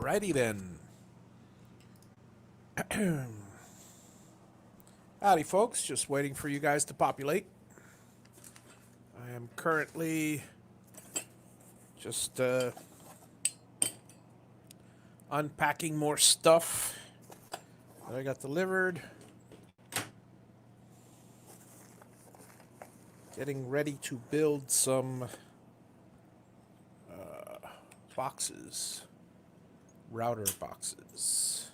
Alrighty then. Howdy, folks. Just waiting for you guys to populate. I am currently just unpacking more stuff that I got delivered. Getting ready to build some boxes, router boxes.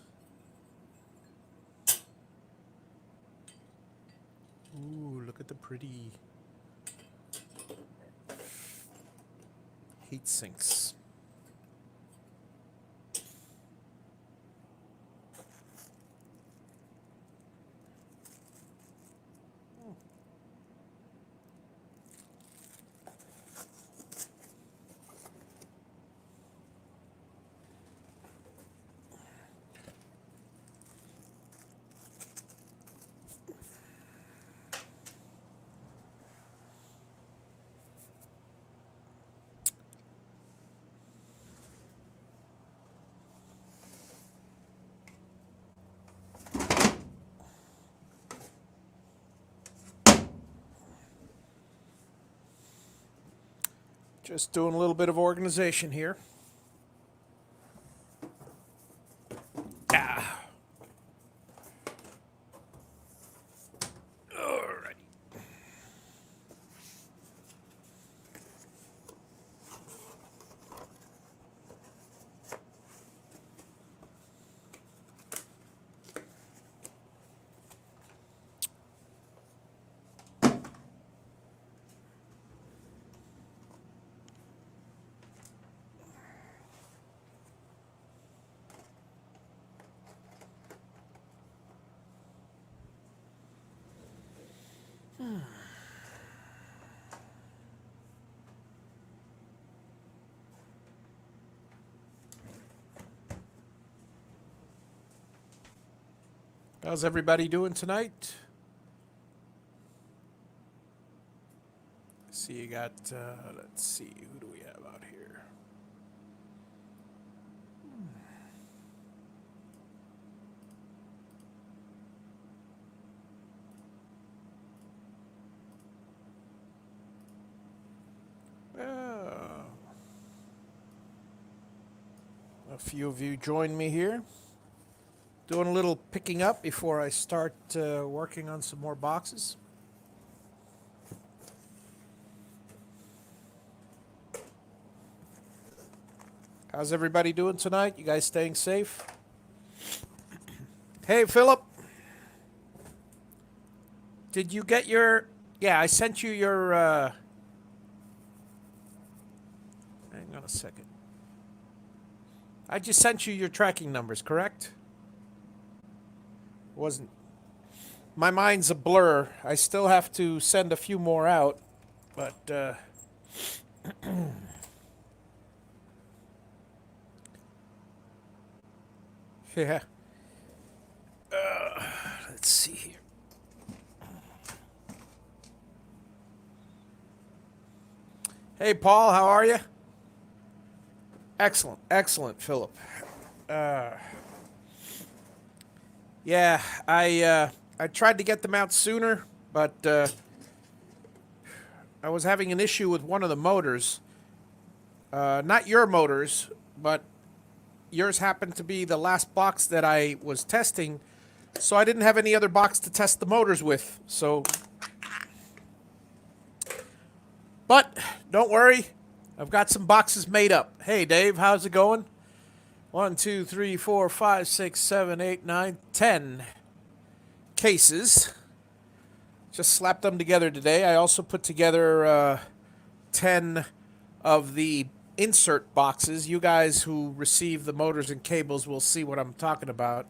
Ooh, look at the pretty heat sinks. Just doing a little bit of organization here. Alrighty. How's everybody doing tonight? See, you got, let's see, who do we have out here? A few of you joined me here. Doing a little picking up before I start working on some more boxes. How's everybody doing tonight? You guys staying safe? Hey, Philip. Did you get your... Yeah, I sent you your... Hang on a second. I just sent you your tracking numbers, correct? Wasn't... My mind's a blur. I still have to send a few more out, but... yeah. Let's see here. Hey, Paul, how are you? Excellent, excellent, Philip. Yeah, I tried to get them out sooner, but I was having an issue with one of the motors. Not your motors, but yours happened to be the last box that I was testing, so I didn't have any other box to test the motors with. So, but don't worry, I've got some boxes made up. Hey, Dave, how's it going? 1, 2, 3, 4, 5, 6, 7, 8, 9, 10 cases. Just slapped them together today. I also put together 10 of the insert boxes. You guys who receive the motors and cables will see what I'm talking about.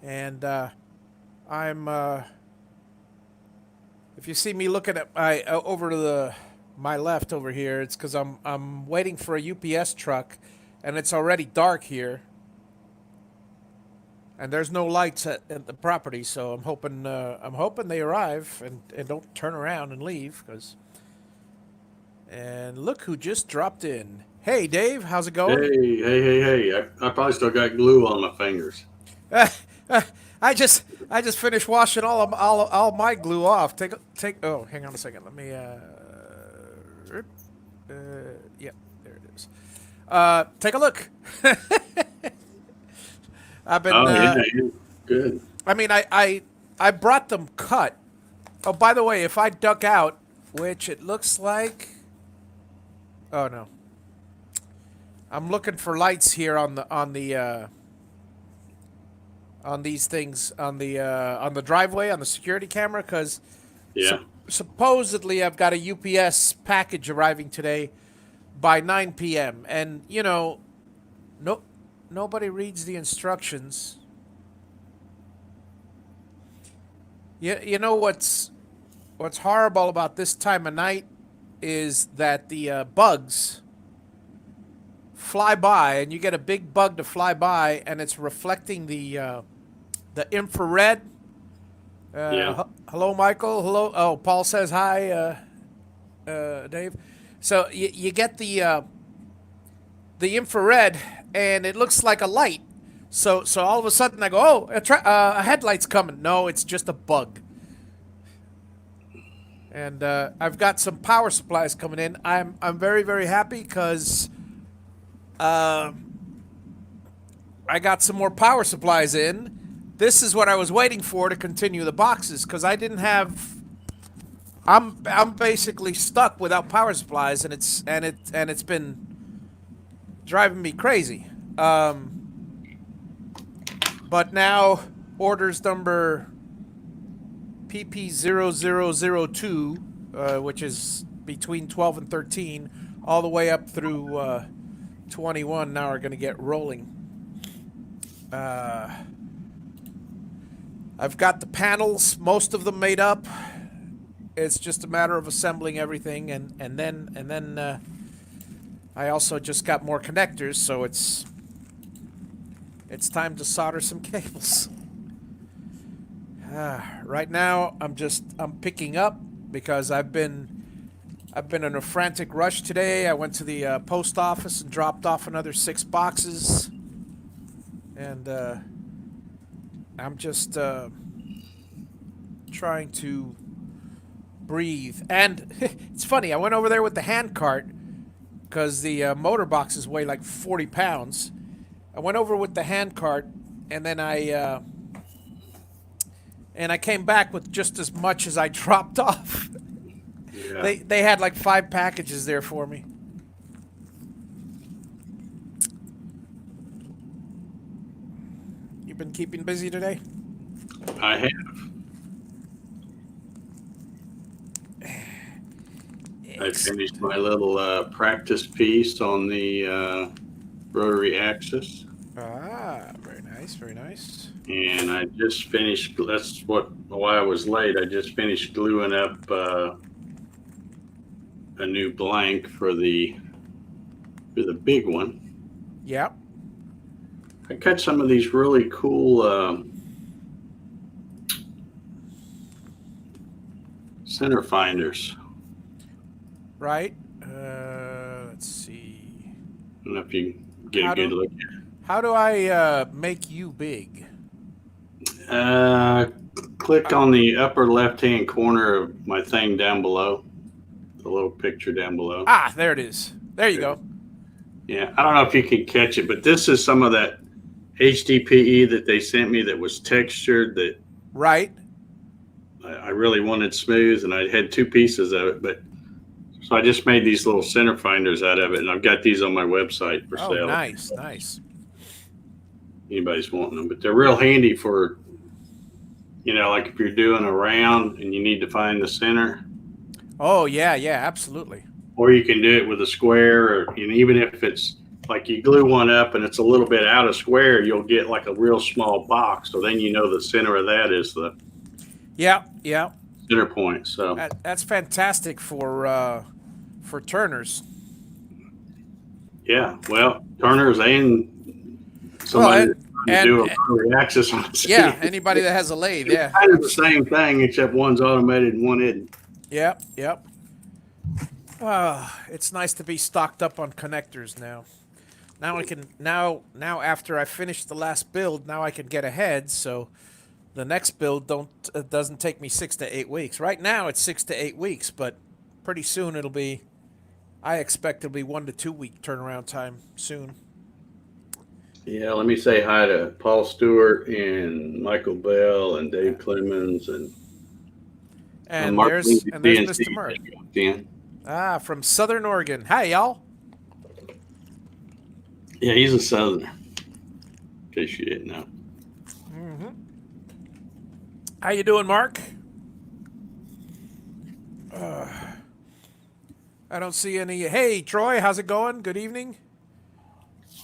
And I'm if you see me looking at my over to my left over here, it's because I'm waiting for a UPS truck, and it's already dark here, and there's no lights at the property. So I'm hoping they arrive and don't turn around and leave. And look who just dropped in. Hey, Dave, how's it going? Hey. I probably still got glue on my fingers. Uh, uh, I just finished washing all my glue off. Take. Oh, hang on a second. Let me. Rip. Uh, yeah, there it is. Take a look. I've been. Oh, yeah. Good. I mean, I brought them cut. Oh, by the way, if I duck out, which it looks like. Oh no, I'm looking for lights here on these things on the driveway on the security camera because Yeah. supposedly I've got a UPS package arriving today by 9 p.m. and no nobody reads the instructions. You know what's horrible about this time of night is that the bugs fly by and you get a big bug to fly by and it's reflecting the infrared. Yeah. Hello, Michael. Hello. Oh, Paul says hi, Dave. So you get the infrared, and it looks like a light. So all of a sudden I go, oh, a headlight's coming. No, it's just a bug. And I've got some power supplies coming in. I'm very very happy because uh, I got some more power supplies in. This is what I was waiting for to continue the boxes because I didn't have. I'm basically stuck without power supplies, and it's been driving me crazy. But now orders number PP0002, which is between 12 and 13, all the way up through 21 now are going to get rolling. Uh, I've got the panels, most of them made up. It's just a matter of assembling everything, and then I also just got more connectors, so it's time to solder some cables. Right now, I'm picking up because I've been in a frantic rush today. I went to the post office and dropped off another 6 boxes, and I'm just trying to breathe. And it's funny. I went over there with the hand cart because the motor boxes weigh like 40 pounds. I went over with the hand cart, and then I came back with just as much as I dropped off. Yeah. They had like 5 packages there for me. You've been keeping busy today? I have. I finished my little practice piece on the rotary axis. Ah, very nice, very nice. And I just finished. That's why I was late. I just finished gluing up a new blank for the big one. Yep. I cut some of these really cool center finders. Right. Let's see. I don't know if you get How a good do look. how do I make you big? Uh, Click Uh, on the upper left-hand corner of my thing down below, the little picture down below. there it is. There you go. Yeah, I don't know if you can catch it, but this is some of that HDPE that they sent me that was textured that Right. I really wanted smooth, and I had 2 pieces of it. But so I just made these little center finders out of it, and I've got these on my website for Oh, sale. nice, nice. Anybody's wanting them, but they're real handy for, like if you're doing a round and you need to find the center, Oh, yeah, yeah, absolutely. or you can do it with a square, or even if it's like you glue one up and it's a little bit out of square, you'll get like a real small box. So then the center of that is the Yeah, yeah. center point. So That's fantastic for turners. yeah, well, Turner's and Well, somebody that's trying to do a and rotary axis on yeah, it. anybody that has a lathe, It's yeah. kind of the same thing, except one's automated and one isn't. Yep, yep. It's nice to be stocked up on connectors now. Now I can now after I finish the last build, now I can get ahead. So the next build don't doesn't take me 6 to 8 weeks. Right now it's 6 to 8 weeks, but pretty soon it'll be. I expect it'll be 1 to 2 week turnaround time soon. Yeah, let me say hi to Paul Stewart and Michael Bell and Dave Clemens and And Mark there's Lindsay and there's PNC Mr. Mark. just dropped in. From Southern Oregon. Hi y'all. Yeah, he's a Southerner, in case you didn't know. How you doing, Mark? I don't see any. Hey, Troy, how's it going? Good evening.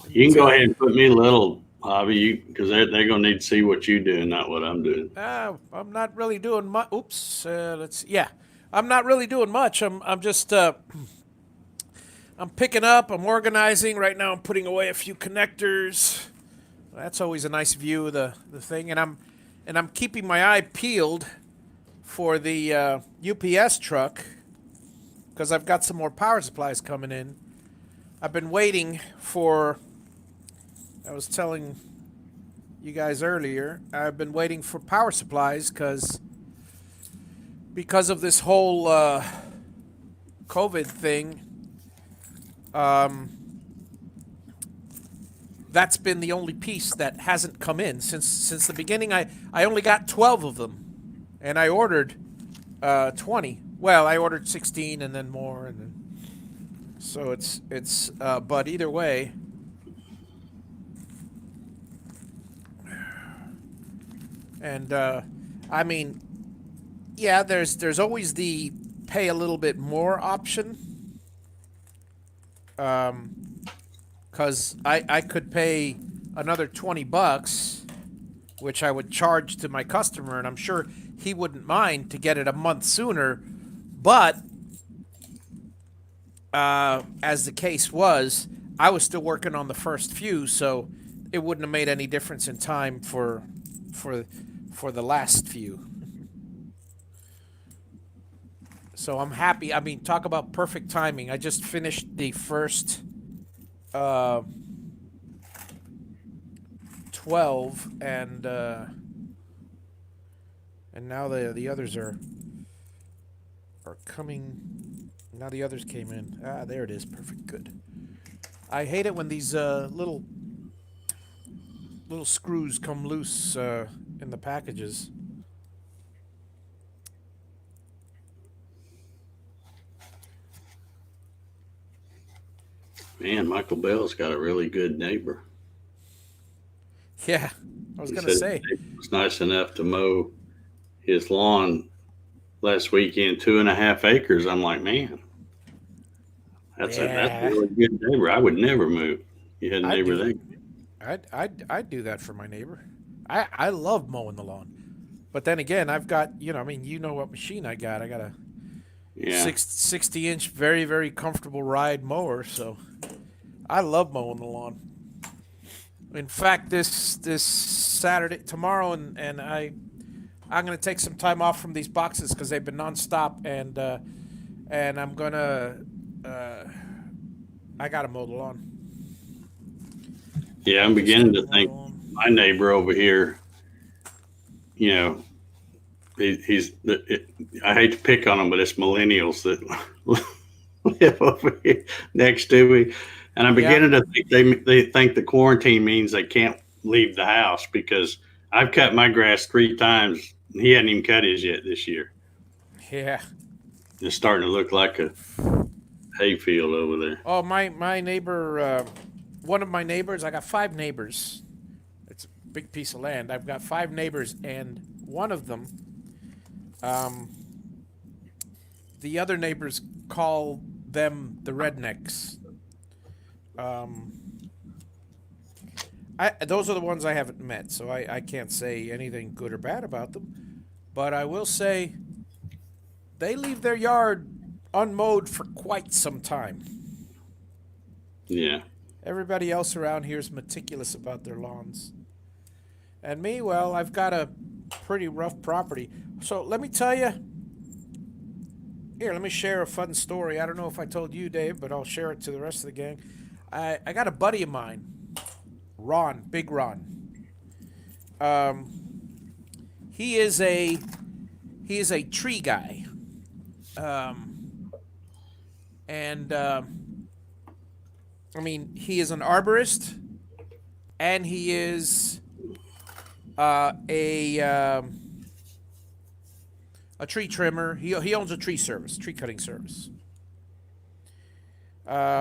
You can go ahead and put me little, Javi, because they're going to need to see what you're doing, not what I'm doing. I'm not really doing much. Oops. Let's. Yeah, I'm not really doing much. I'm just. I'm picking up. I'm organizing right now. I'm putting away a few connectors. That's always a nice view of the thing, and I'm keeping my eye peeled for the UPS truck because I've got some more power supplies coming in. I've been waiting for. I was telling you guys earlier. I've been waiting for power supplies because of this whole COVID thing. That's been the only piece that hasn't come in since the beginning. I only got 12 of them, and I ordered 20. Well, I ordered 16 and then more, and then so it's but either way. And I mean, yeah, there's always the pay a little bit more option. Because I could pay another $20, which I would charge to my customer, and I'm sure he wouldn't mind to get it a month sooner. But as the case was, I was still working on the first few, so it wouldn't have made any difference in time for the last few. So I'm happy. I mean, talk about perfect timing. I just finished the first 12, and now the others are coming. Now the others came in. Ah, there it is. Perfect. Good. I hate it when these little screws come loose in the packages. Man, Michael Bell's got a really good neighbor. Yeah, I was gonna say it was nice enough to mow his lawn last weekend, 2.5 acres. I'm like, man, that's a really good neighbor. I would never move. You had a neighbor there. I'd do that for my neighbor. I love mowing the lawn, but then again, I've got I mean you know what machine I got. I got a 60-inch, very very comfortable ride mower. So I love mowing the lawn. In fact, this Saturday, tomorrow, and I'm gonna take some time off from these boxes because they've been nonstop, and I'm gonna I gotta mow the lawn. Yeah, I'm beginning to think my neighbor over here. You know, I hate to pick on them, but it's millennials that live over here next to me. And I'm beginning to think they think the quarantine means they can't leave the house because I've cut my grass 3 times. He hadn't even cut his yet this year. Yeah. It's starting to look like a hayfield over there. Oh, my neighbor, one of my neighbors, I got 5 neighbors. It's a big piece of land. I've got 5 neighbors, and one of them, the other neighbors call them the rednecks. Those are the ones I haven't met, so I can't say anything good or bad about them. But I will say they leave their yard unmowed for quite some time. Yeah. Everybody else around here is meticulous about their lawns. And me, well, I've got a pretty rough property. So let me tell you, Here, let me share a fun story. I don't know if I told you, Dave, but I'll share it to the rest of the gang. I got a buddy of mine, Ron, Big Ron. Um, he is a he is a tree guy, and I mean he is an arborist, and he is a tree trimmer. He owns a tree service, tree cutting service.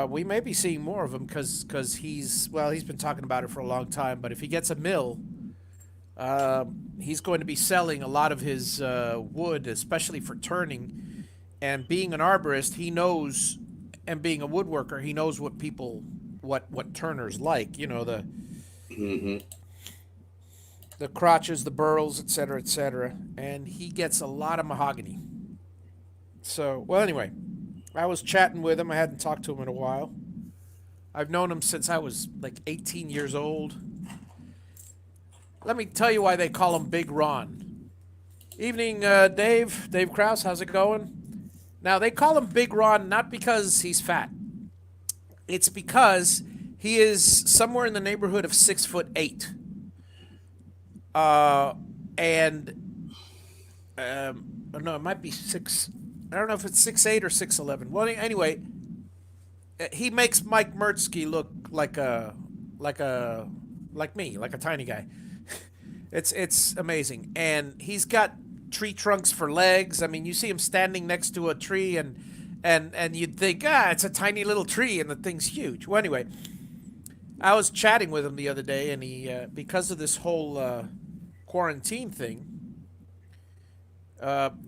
We may be seeing more of him because he's been talking about it for a long time. But if he gets a mill, he's going to be selling a lot of his wood, especially for turning. And being an arborist, he knows, and being a woodworker, he knows what people, what turners like. You know, Hmm. the crotches, the burls, et cetera, et cetera. And he gets a lot of mahogany. So, well, anyway, I was chatting with him. I hadn't talked to him in a while. I've known him since I was like 18 years old. Let me tell you why they call him Big Ron. Evening, Dave. Dave Kraus, how's it going? Now, they call him Big Ron not because he's fat. It's because he is somewhere in the neighborhood of 6'8". And no, it might be six. I don't know if it's 6'8" or 6'11". Well, anyway, he makes Mike Mertzky look like me, like a tiny guy. It's amazing, and he's got tree trunks for legs. I mean, you see him standing next to a tree, and you'd think, it's a tiny little tree, and the thing's huge. Well, anyway, I was chatting with him the other day, and he because of this whole quarantine thing,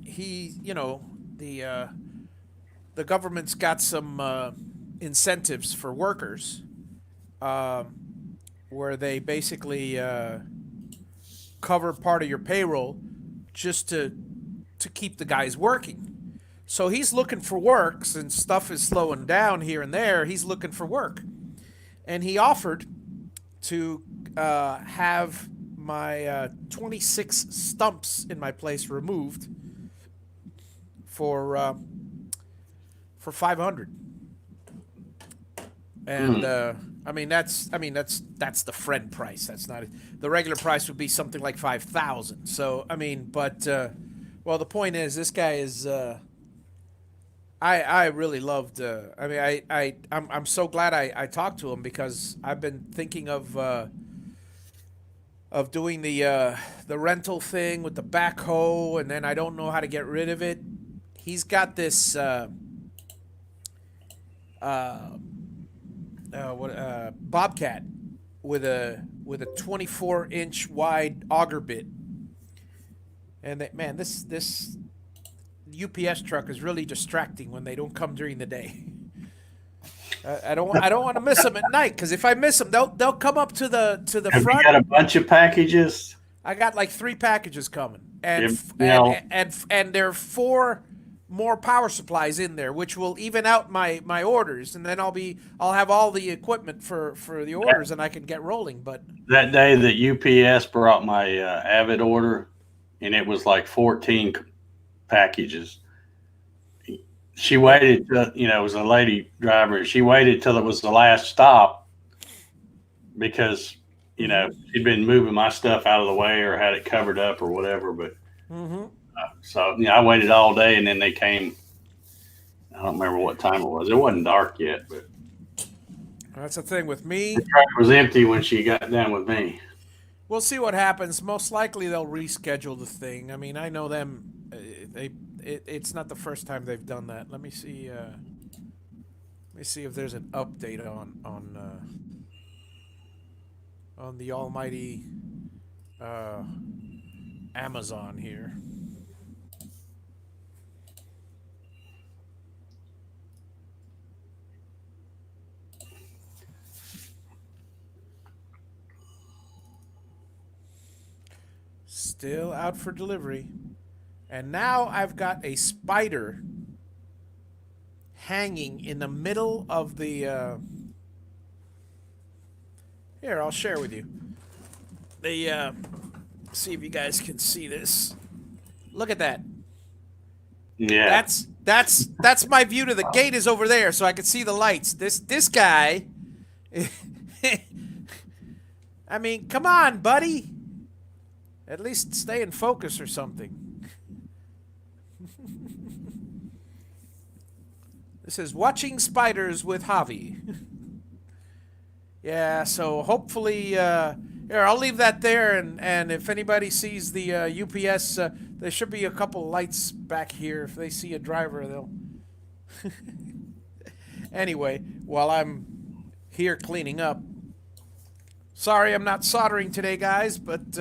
he the government's got some incentives for workers, where they basically cover part of your payroll just to keep the guys working. So he's looking for work since stuff is slowing down here and there. He's looking for work, and he offered to have my 26 stumps in my place removed for 500. And that's the friend price. That's not the regular price would be something like 5,000. So well, the point is this guy is. I really loved. I'm so glad I talked to him because I've been thinking of doing the rental thing with the backhoe, and then I don't know how to get rid of it. He's got this bobcat with a 24-inch wide auger bit, and man, this UPS truck is really distracting when they don't come during the day. I don't want to miss them at night because if I miss them, they'll come up to the Have front. you got a bunch of packages? I got like 3 packages coming, and Yeah, and there are 4 more power supplies in there, which will even out my orders, and then I'll have all the equipment for the orders, and I can get rolling. But that day that UPS brought my Avid order, and it was like 14 packages. She waited till, it was a lady driver. She waited till it was the last stop because, she'd been moving my stuff out of the way or had it covered up or whatever. But so, I waited all day and then they came. I don't remember what time it was. It wasn't dark yet, but that's the thing with me. the truck was empty when she got done with me. We'll see what happens. Most likely they'll reschedule the thing. I mean, I know them. It's not the first time they've done that. Let me see. Let me see if there's an update on the almighty Amazon here. Still out for delivery. And now I've got a spider hanging in the middle of the. Here, I'll share with you. See if you guys can see this. Look at that. Yeah. That's my view to the gate is over there, so I can see the lights. This guy. I mean, come on, buddy. At least stay in focus or something. This is Watching Spiders with Javi. Yeah, so hopefully, here, I'll leave that there, and if anybody sees the UPS, there should be a couple lights back here. If they see a driver, they'll... Anyway, while I'm here cleaning up, sorry I'm not soldering today, guys, but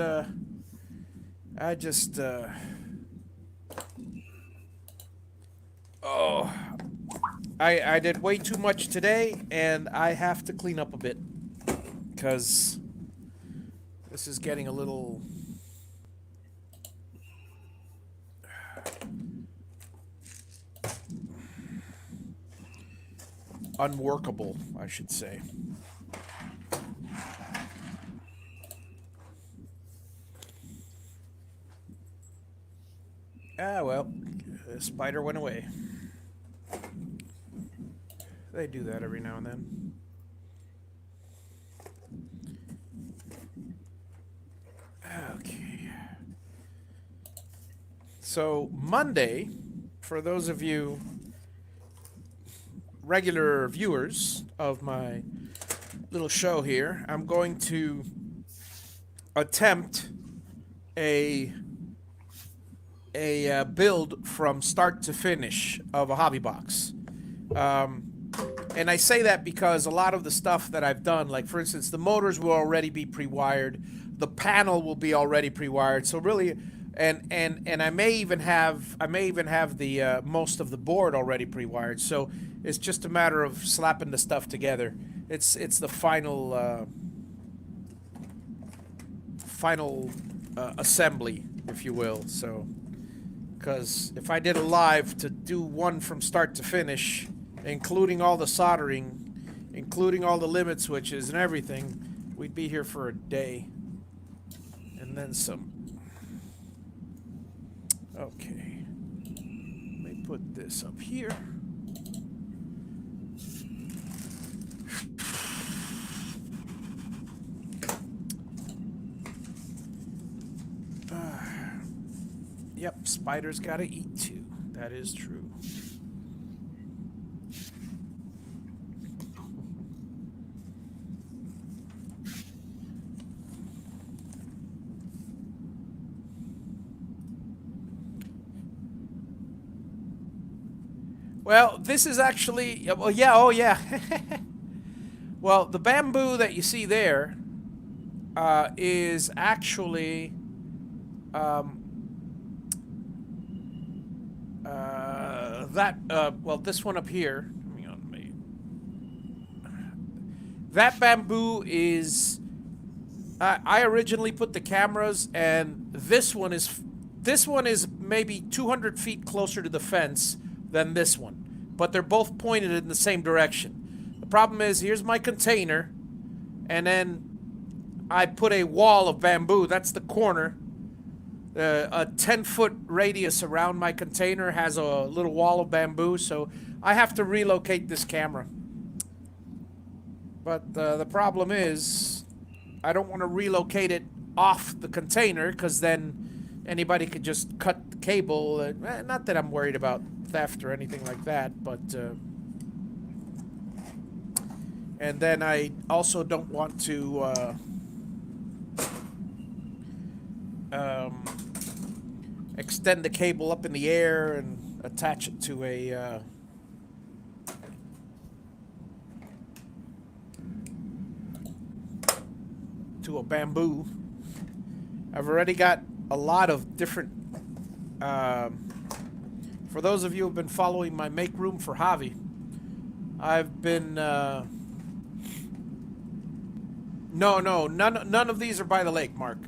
I just... Oh... I did way too much today, and I have to clean up a bit, because this is getting a little... unworkable, I should say. Ah, well, the spider went away. They do that every now and then. Okay. So, Monday, for those of you regular viewers of my little show here, I'm going to attempt a build from start to finish of a hobby box. And I say that because a lot of the stuff that I've done, like for instance, the motors will already be pre-wired, the panel will be already pre-wired. So really, and I may even have the most of the board already pre-wired. So it's just a matter of slapping the stuff together. It's the final assembly, if you will. So, because if I did a live to do one from start to finish, including all the soldering, including all the limit switches and everything, we'd be here for a day. And then some. Okay. Let me put this up here. Yep, spiders gotta eat too. That is true. Well, this is actually, well, yeah, oh yeah. Well, the bamboo that you see there is actually well, this one up here. Hang on, that bamboo is. I originally put the cameras, and this one is maybe 200 feet closer to the fence than this one, but they're both pointed in the same direction. The problem is, here's my container, and then I put a wall of bamboo. That's the corner. A 10-foot radius around my container has a little wall of bamboo, so I have to relocate this camera. But the problem is, I don't want to relocate it off the container, because then anybody could just cut the cable. Not that I'm worried about theft or anything like that, but and then I also don't want to extend the cable up in the air and attach it to a bamboo. I've already got a lot of different for those of you who have been following my Make Room for Javi, I've been none of these are by the lake, Mark.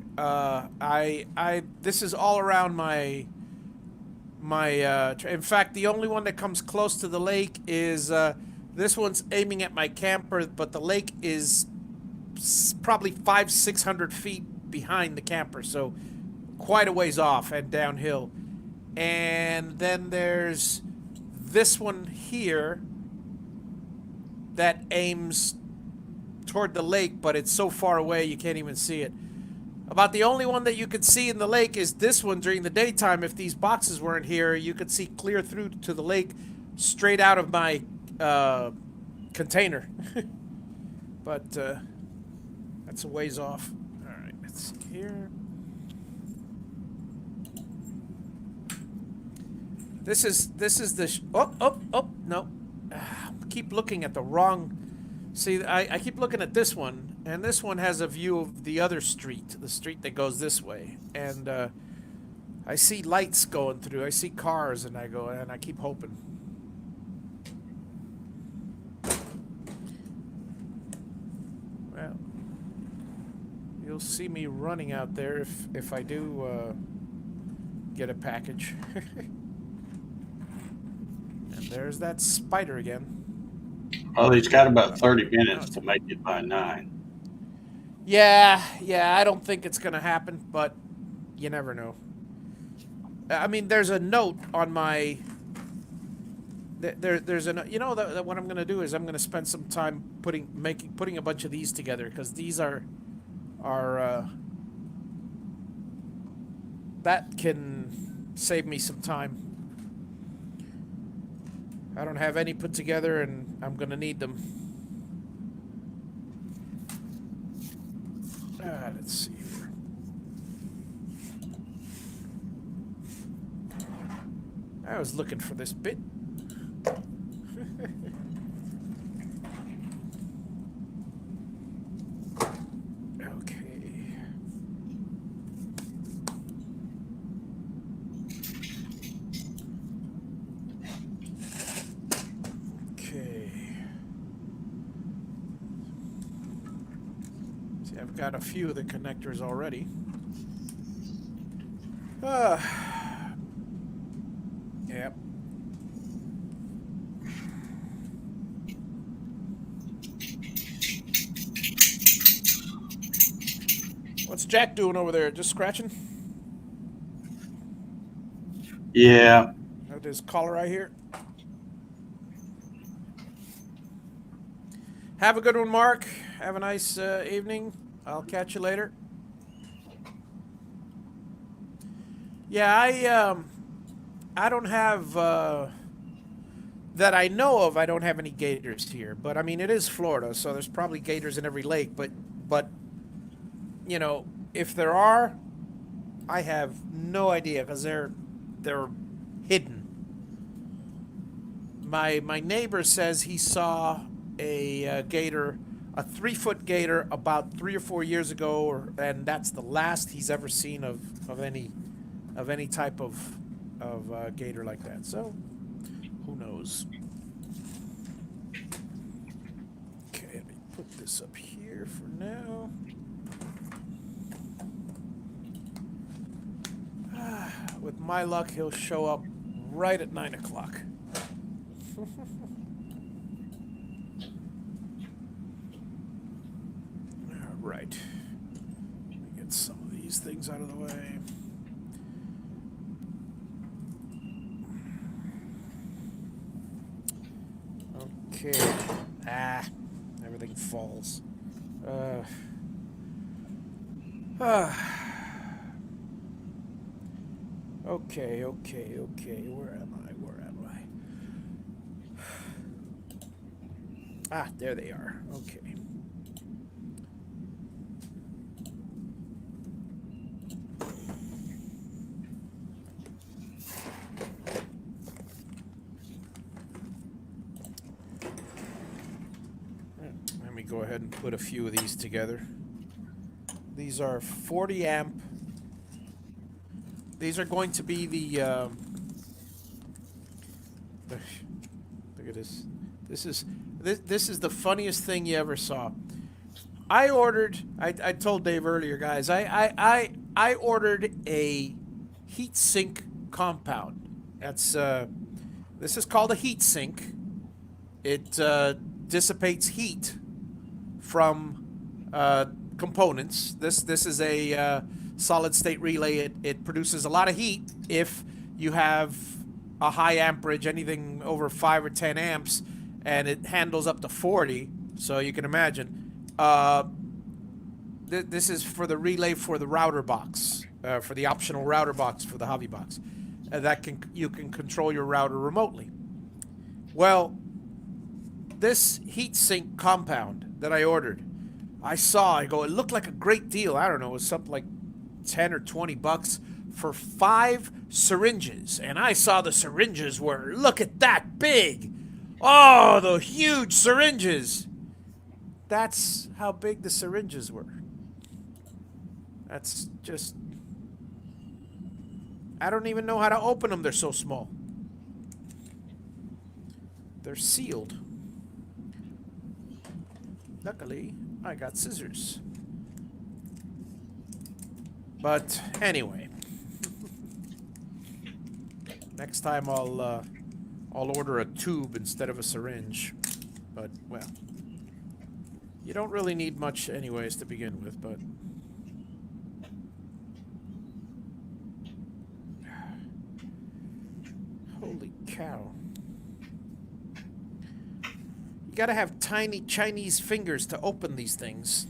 This is all around my in fact, the only one that comes close to the lake is this one's aiming at my camper, but the lake is probably 500-600 feet behind the camper, so quite a ways off and downhill. And then there's this one here that aims toward the lake, but it's so far away you can't even see it. About the only one that you could see in the lake is this one during the daytime. If these boxes weren't here, you could see clear through to the lake straight out of my container. But that's a ways off. All right, let's see here. This is the no. Keep looking at the wrong. See, I keep looking at this one, and this one has a view of the other street, the street that goes this way, and I see lights going through. I see cars, and I keep hoping. Well, you'll see me running out there if I do get a package. And there's that spider again. Well, he's got about 30 minutes to make it by 9. Yeah, I don't think it's going to happen, but you never know. I mean, there's a note on my... There's a... You know, what I'm going to do is I'm going to spend some time putting a bunch of these together, because these are that can save me some time. I don't have any put together, and I'm going to need them. Let's see here. I was looking for this bit. I've got a few of the connectors already. Yep. What's Jack doing over there? Just scratching? Yeah. Got his collar right here. Have a good one, Mark. Have a nice evening. I'll catch you later. Yeah, I don't have that I know of. I don't have any gators here, but I mean it is Florida, so there's probably gators in every lake. But you know, if there are, I have no idea because they're hidden. My neighbor says he saw a gator. A 3-foot gator about 3 or 4 years ago, and that's the last he's ever seen of any type of gator like that. So, who knows? Okay, let me put this up here for now. With my luck, he'll show up right at 9 o'clock. Right. Let me get some of these things out of the way. Okay. Everything falls. Okay. Where am I? There they are. Okay. Go ahead and put a few of these together. These are 40 amp. These are going to be the look at this. This is the funniest thing you ever saw. I told Dave earlier, guys, I ordered a heat sink compound. That's this is called a heat sink. It dissipates heat from components. This is a solid state relay. It produces a lot of heat if you have a high amperage, anything over 5 or 10 amps, and it handles up to 40. So you can imagine. This is for the relay for the router box, for the optional router box for the Javi box. You can control your router remotely. Well, this heatsink compound that I ordered, I go, it looked like a great deal. I don't know, it was something like 10 or 20 bucks for 5 syringes. And I saw the syringes were, look at that big. Oh, the huge syringes. That's how big the syringes were. That's just... I don't even know how to open them. They're so small. They're sealed. Luckily, I got scissors. But anyway, next time I'll order a tube instead of a syringe. But well, you don't really need much anyways to begin with, but holy cow. You gotta have tiny Chinese fingers to open these things.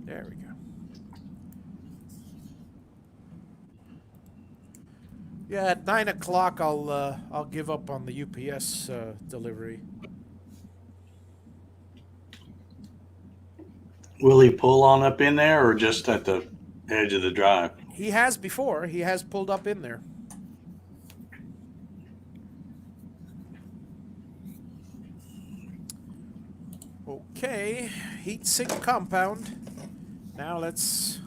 There we go. Yeah, at 9 o'clock I'll give up on the UPS delivery. Will he pull on up in there or just at the edge of the drive? He has before. He has pulled up in there. Okay, heatsink compound. Now let's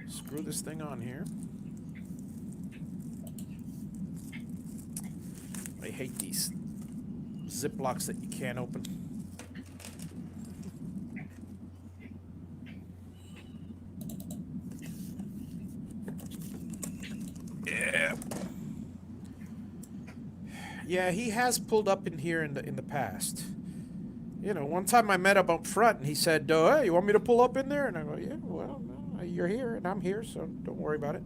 screw this thing on here. I hate these Ziplocs that you can't open. Yeah. Yeah, he has pulled up in here in the past. You know, one time I met him up front, and he said, "Hey, you want me to pull up in there?" And I go, "Yeah, well, no, you're here, and I'm here, so don't worry about it."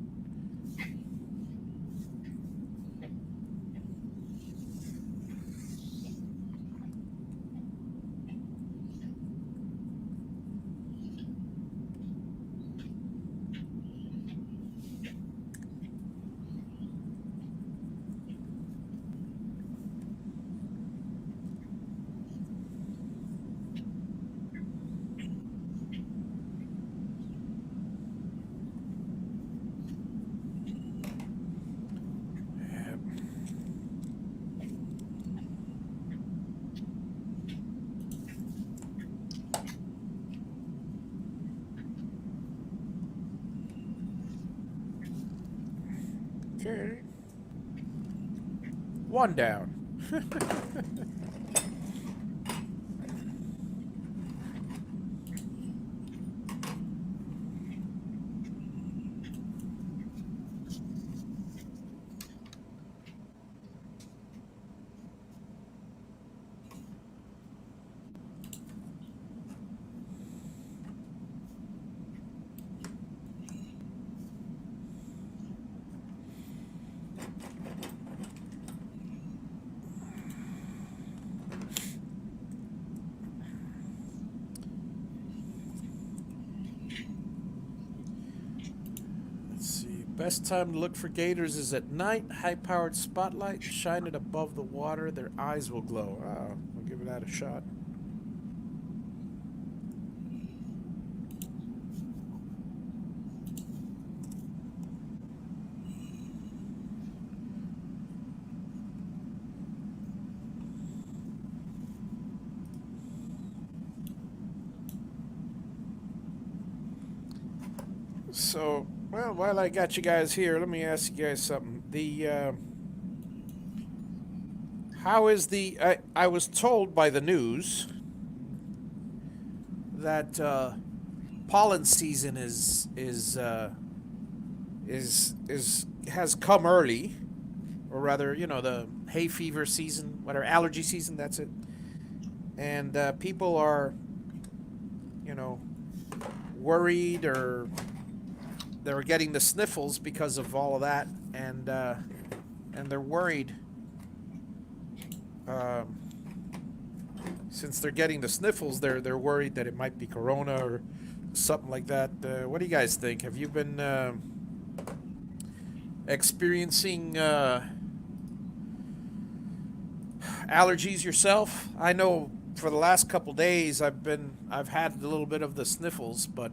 Okay. One down. Best time to look for gators is at night. High-powered spotlight, shine it above the water. Their eyes will glow. Oh, we'll give that a shot. So, well, while I got you guys here, let me ask you guys something. How is I was told by the news that pollen season has come early, or rather, the hay fever season, whatever, allergy season. That's it. And people are, you know, worried, or they're getting the sniffles because of all of that, and they're worried. Um, since they're getting the sniffles, they're worried that it might be corona or something like that. What do you guys think? Have you been experiencing allergies yourself? I know for the last couple days I've had a little bit of the sniffles, but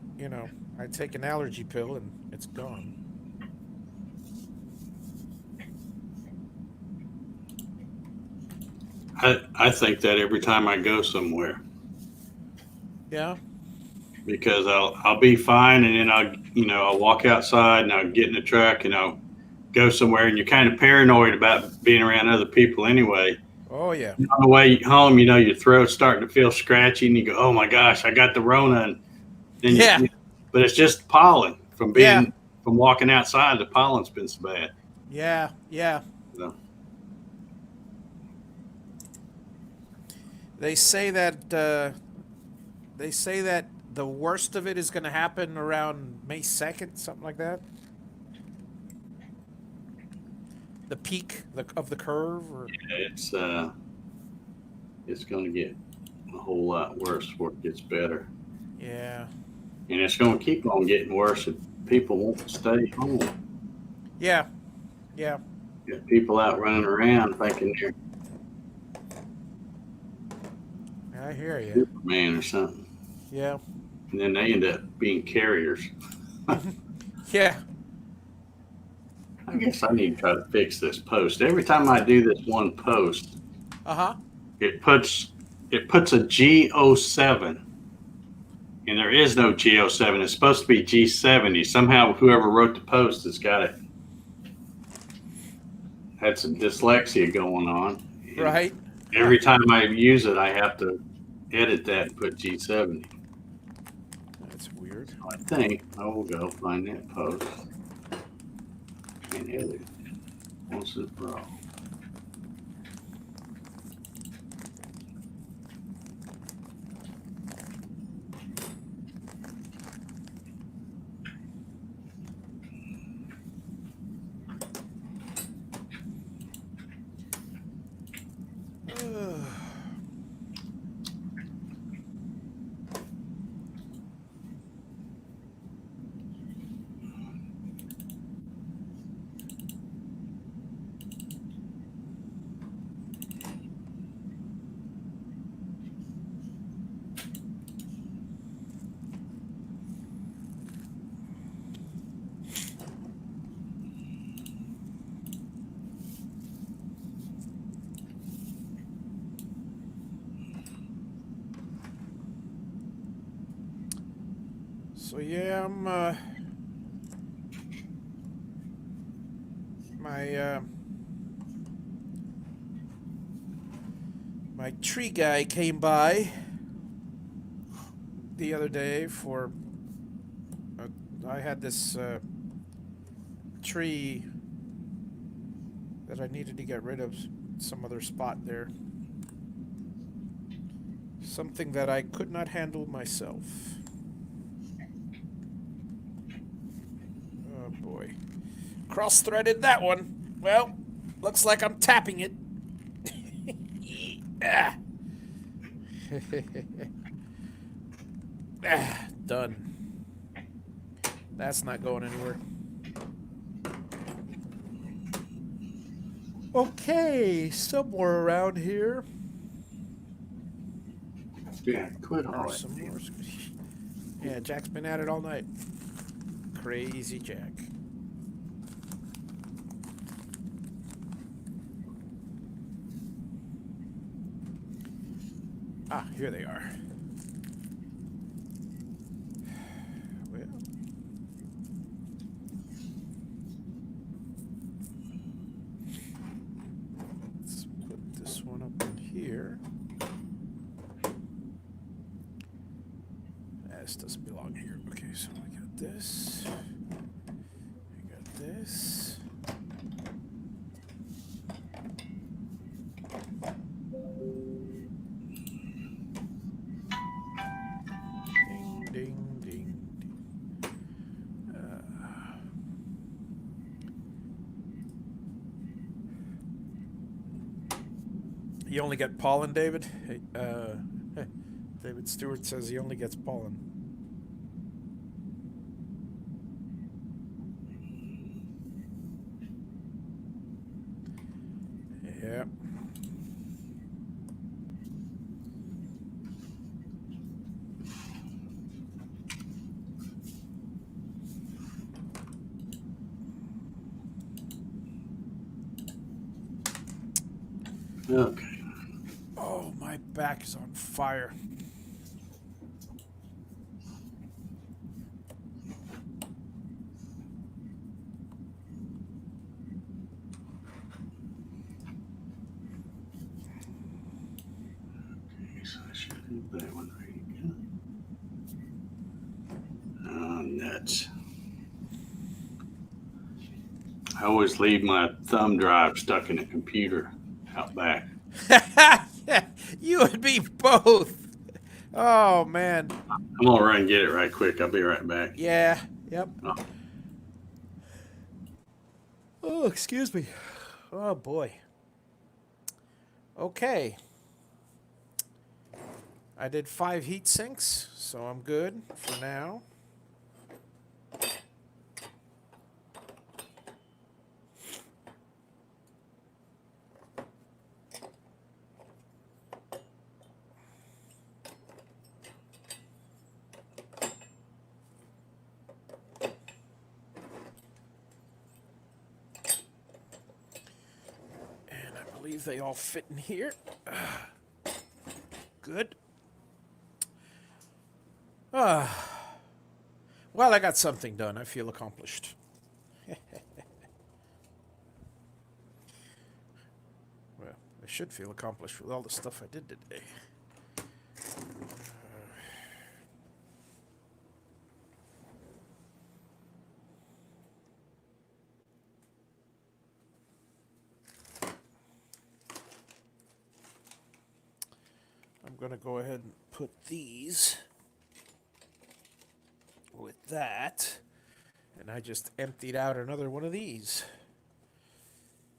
I take an allergy pill and it's gone. I think that every time I go somewhere, Yeah. because I'll be fine, and then I'll walk outside and I'll get in the truck and I'll go somewhere, and you're kind of paranoid about being around other people anyway. Oh yeah. On the way home, your throat's starting to feel scratchy, and you go, "Oh my gosh, I got the Rona!" And then Yeah. but it's just pollen Yeah. from walking outside. The pollen's been so bad. Yeah. Yeah. So, They say that the worst of it is going to happen around May 2nd, something like that. The peak of the curve, or it's going to get a whole lot worse before it gets better, yeah. and it's going to keep on getting worse if people won't stay home. Yeah. Yeah. Got people out running around thinking they're I hear you. Superman or something, Yeah. and then they end up being carriers. Yeah. I guess I need to try to fix this post. Every time I do this one post, Uh-huh. it puts a G07, and there is no G07. It's supposed to be G70. Somehow, whoever wrote the post has got it. Had some dyslexia going on. Right. Every time I use it, I have to edit that and put G70. That's weird. I think I will go find that post and edit it once and for all. So yeah, I'm my tree guy came by the other day for I had this tree that I needed to get rid of, some other spot there. Something that I could not handle myself. Oh boy. Cross-threaded that one. Well, looks like I'm tapping it. Ah. Done. That's not going anywhere. Okay, somewhere around here. Yeah, quit all Or that. some more. Yeah, Jack's been at it all night. Crazy Jack. Ah, here they are. Well, let's put this one up in here. This doesn't belong here. Okay, so I got this. I got this. You only get pollen, David? Hey, David Stewart says he only gets pollen. Yeah. Okay. Oh, my back is on fire. So I should have that one ready to go. Oh, nuts. I always leave my thumb drive stuck in the computer out back. You and me both. Oh, man. I'm gonna run and get it right quick. I'll be right back. Yeah. Yep. Oh, Oh, excuse me. Oh, boy. Okay. I did 5 heat sinks, so I'm good for now. And I believe they all fit in here. Good. Well, I got something done. I feel accomplished. Well, I should feel accomplished with all the stuff I did today. I'm going to go ahead and put these with that. And I just emptied out another one of these,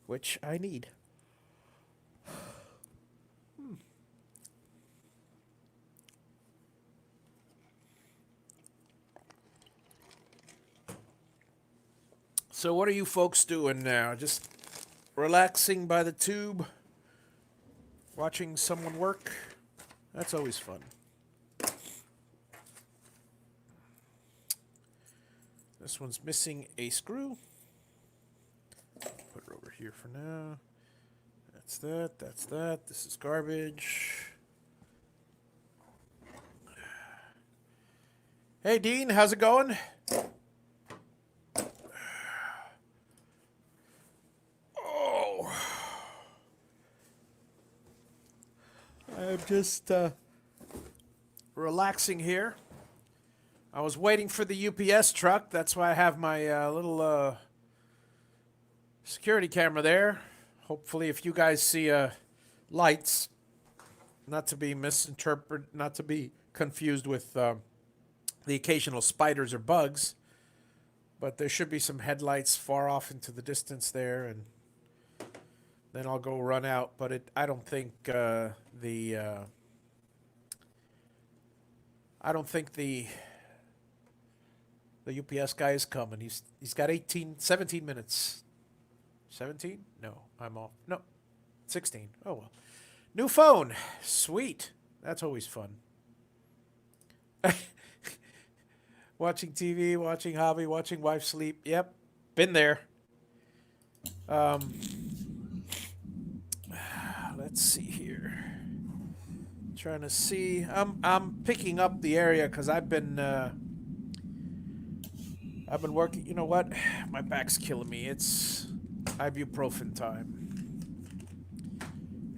which I need. So what are you folks doing now? Just relaxing by the tube? Watching someone work? That's always fun. This one's missing a screw. Put it over here for now. That's that, that's that. This is garbage. Hey, Dean, how's it going? Oh. I'm just relaxing here. I was waiting for the UPS truck. That's why I have my little security camera there. Hopefully, if you guys see lights, not to be misinterpreted, not to be confused with the occasional spiders or bugs, but there should be some headlights far off into the distance there, and then I'll go run out. But I don't think the UPS guy is coming. He's got 17 minutes. 17? No, I'm off. No, 16. Oh well. New phone. Sweet. That's always fun. Watching TV, watching hobby, watching wife sleep. Yep, been there. Let's see here. Trying to see. I'm picking up the area because I've been working. You know what? My back's killing me. It's ibuprofen time.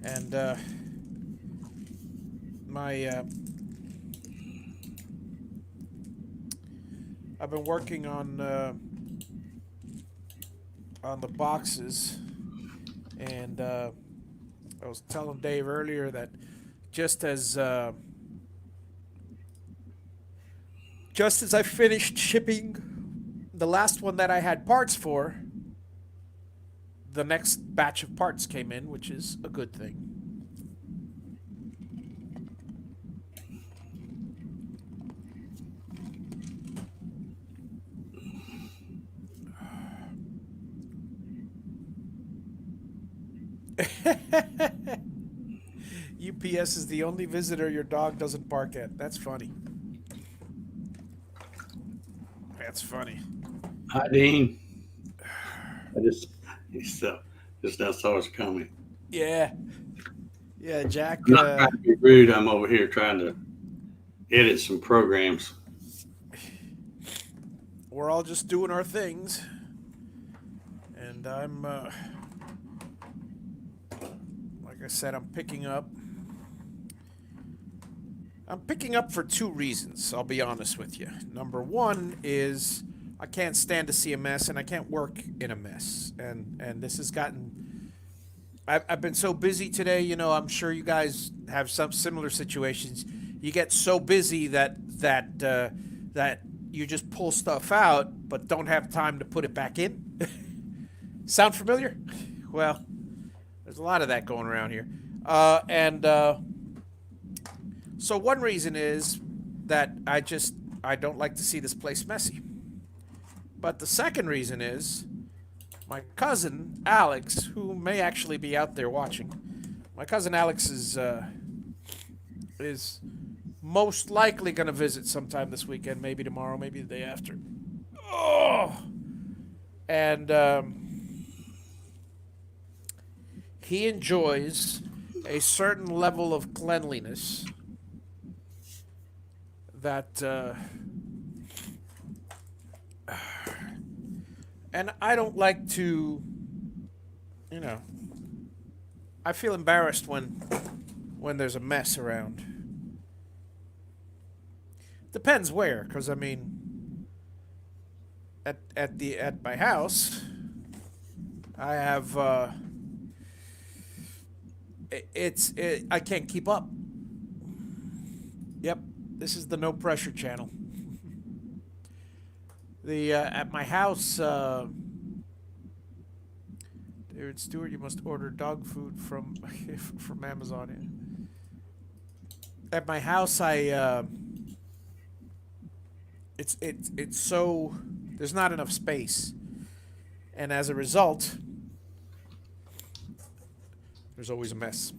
And I've been working on the boxes, and I was telling Dave earlier that just as I finished shipping the last one that I had parts for, the next batch of parts came in, which is a good thing. UPS is the only visitor your dog doesn't bark at. That's funny. That's funny. Hi, Dean. I just, just now saw us coming. Yeah. Yeah, Jack. I'm not trying to be rude. I'm over here trying to edit some programs. We're all just doing our things. And like I said, I'm picking up. I'm picking up for two reasons, I'll be honest with you. Number one is I can't stand to see a mess and I can't work in a mess. And this has gotten. I've been so busy today, I'm sure you guys have some similar situations. You get so busy that you just pull stuff out but don't have time to put it back in. Sound familiar? Well, there's a lot of that going around here. And So one reason is that I don't like to see this place messy. But the second reason is my cousin Alex, who may actually be out there watching. My cousin Alex is most likely going to visit sometime this weekend, maybe tomorrow, maybe the day after. Oh, and he enjoys a certain level of cleanliness that and I don't like to, I feel embarrassed when there's a mess around. Depends where, because I mean, at my house, I have I can't keep up. Yep, this is the no pressure channel. The At my house, David Stewart, you must order dog food from from Amazon. Yeah. At my house, it's so there's not enough space, and as a result, there's always a mess.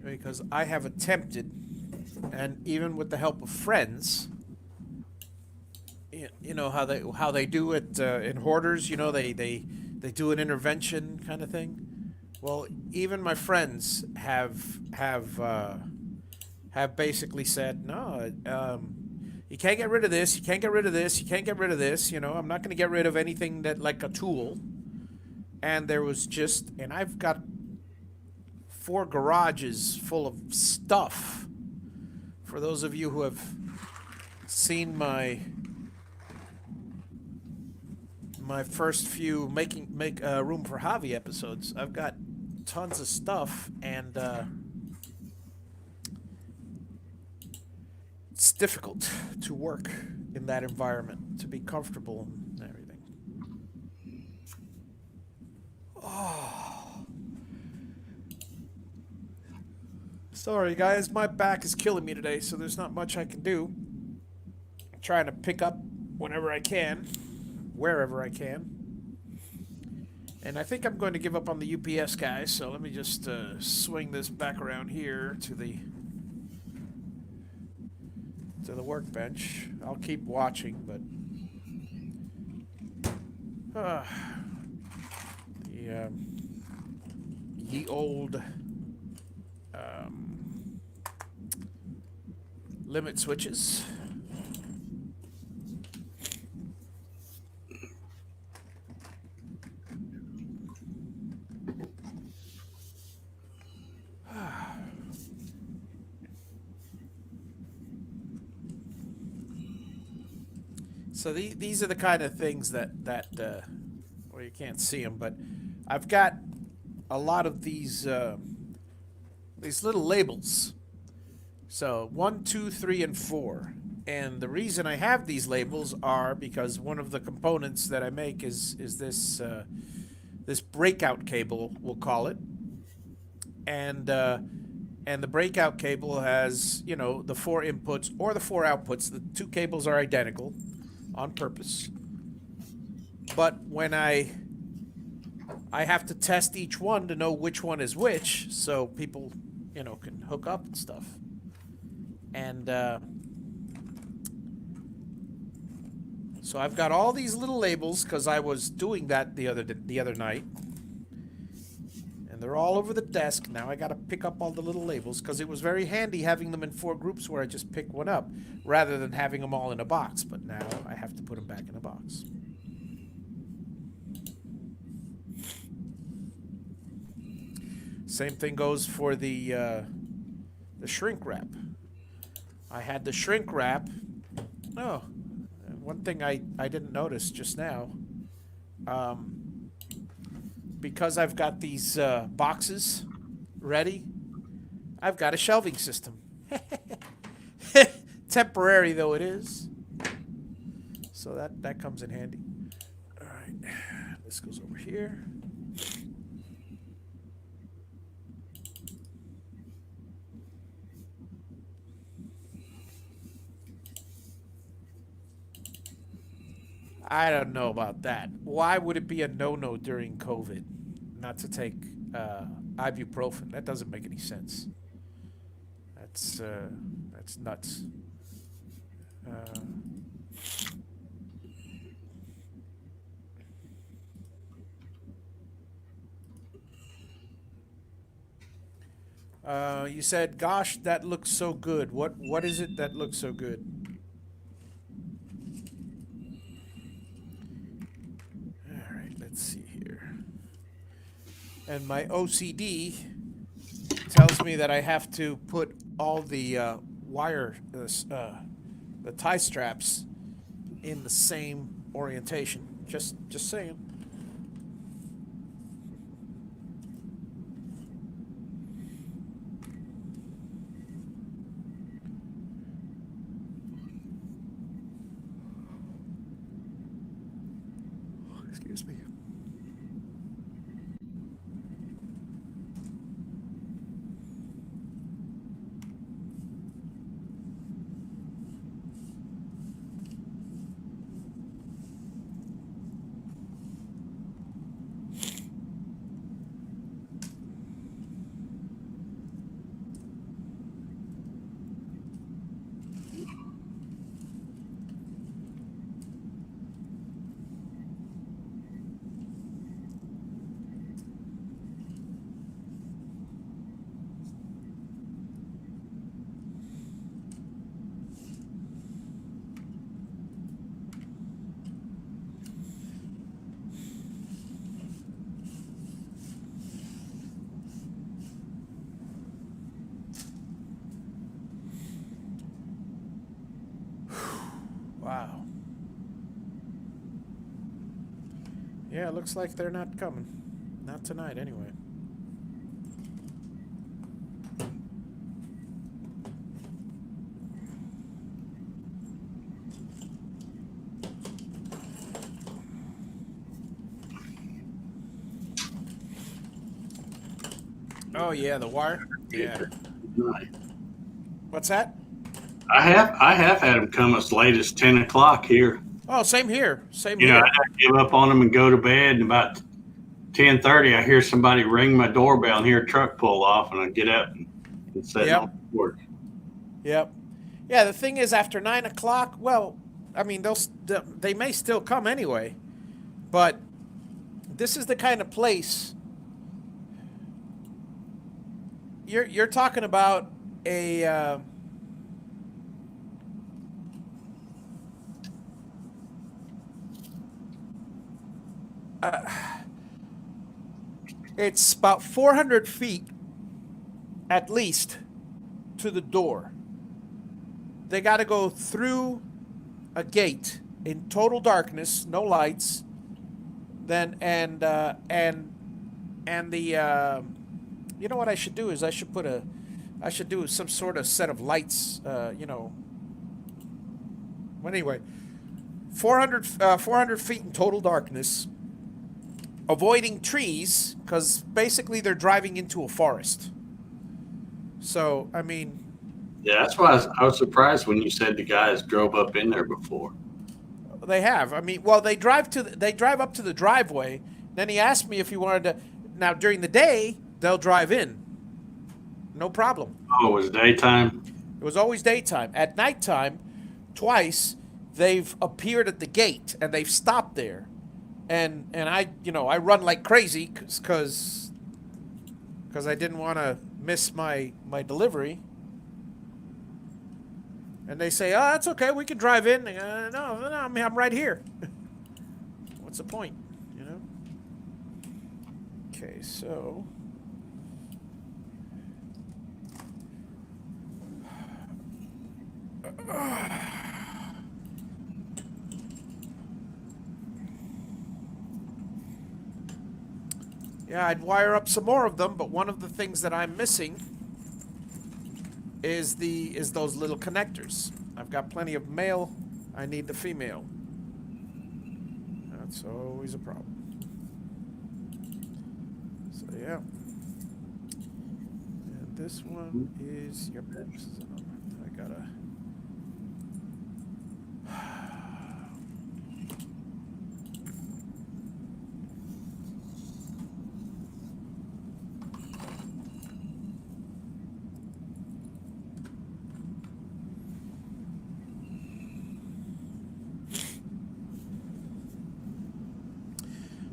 Because I have attempted, and even with the help of friends, you know how they do it in hoarders. They do an intervention kind of thing. Well, even my friends have basically said no. You can't get rid of this. You can't get rid of this. You can't get rid of this. I'm not going to get rid of anything that like a tool. And there was and I've got 4 garages full of stuff. For those of you who have seen my first few make room for Javi episodes, I've got tons of stuff, and it's difficult to work in that environment, to be comfortable and everything. Oh. Sorry, guys, my back is killing me today, so there's not much I can do. I'm trying to pick up whenever I can, wherever I can. And I think I'm going to give up on the UPS guys, so let me just swing this back around here to the workbench. I'll keep watching, but the ye old limit switches. So these are the kind of things that well, you can't see them, but I've got a lot of these little labels. So 1, 2, 3, and 4. And the reason I have these labels are because one of the components that I make is this this breakout cable, we'll call it, and the breakout cable has the 4 inputs or the 4 outputs. The 2 cables are identical. on purpose. But when I have to test each one to know which one is which, so people, can hook up and stuff. And so I've got all these little labels because I was doing that the other night, and they're all over the desk. Now I got to pick up all the little labels because it was very handy having them in 4 groups where I just pick one up rather than having them all in a box. But now I have to put them back in a box. Same thing goes for the shrink wrap. I had the shrink wrap. Oh, one thing I didn't notice just now. Because I've got these boxes ready, I've got a shelving system. Temporary though it is. So that comes in handy. All right, this goes over here. I don't know about that. Why would it be a no-no during COVID not to take ibuprofen? That doesn't make any sense. That's nuts. You said, "Gosh, that looks so good." What is it that looks so good? All right, let's see here. And my OCD tells me that I have to put all the wire, the tie straps, in the same orientation. Just saying. Excuse me. Wow. Yeah, it looks like they're not coming. Not tonight, anyway. Oh yeah, the wire. Yeah. Right. What's that? I have had them come as late as 10 o'clock here. Oh, same here. Same You know, here. I give up on them and go to bed, and about 10:30, I hear somebody ring my doorbell and hear a truck pull off, and I get up and set Yep. on work. Yep. Yeah, the thing is, after 9 o'clock, well, I mean, they may still come anyway, but this is the kind of place you're talking about a. It's about 400 feet at least to the door. They got to go through a gate in total darkness, no lights. Then and the you know what I should do is I should do some sort of set of lights. Well, anyway, 400 feet in total darkness, avoiding trees because basically they're driving into a forest. So I mean, Yeah, that's why I was surprised when you said the guys drove up in there before. They have. I mean, well, they drive up to the driveway. Then he asked me if he wanted to. Now during the day, they'll drive in. No problem. Oh, it was daytime? It was always daytime. At nighttime, twice they've appeared at the gate and they've stopped there, and I run like crazy because I didn't want to miss my delivery. And they say, "Oh, that's okay. We can drive in." No, I mean, I'm right here. What's the point, you know? Okay, so yeah, I'd wire up some more of them, but one of the things that I'm missing is those little connectors. I've got plenty of male. I need the female. That's always a problem. So yeah. And this one is yep. This is I gotta.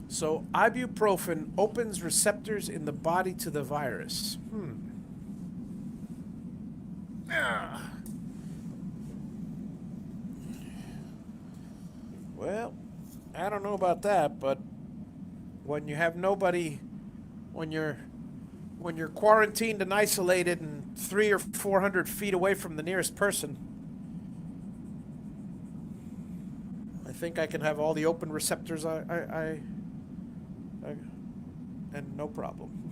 So ibuprofen opens receptors in the body to the virus. Well, I don't know about that, but when you have nobody, when you're quarantined and isolated and 300 or 400 feet away from the nearest person, I think I can have all the open receptors and no problem.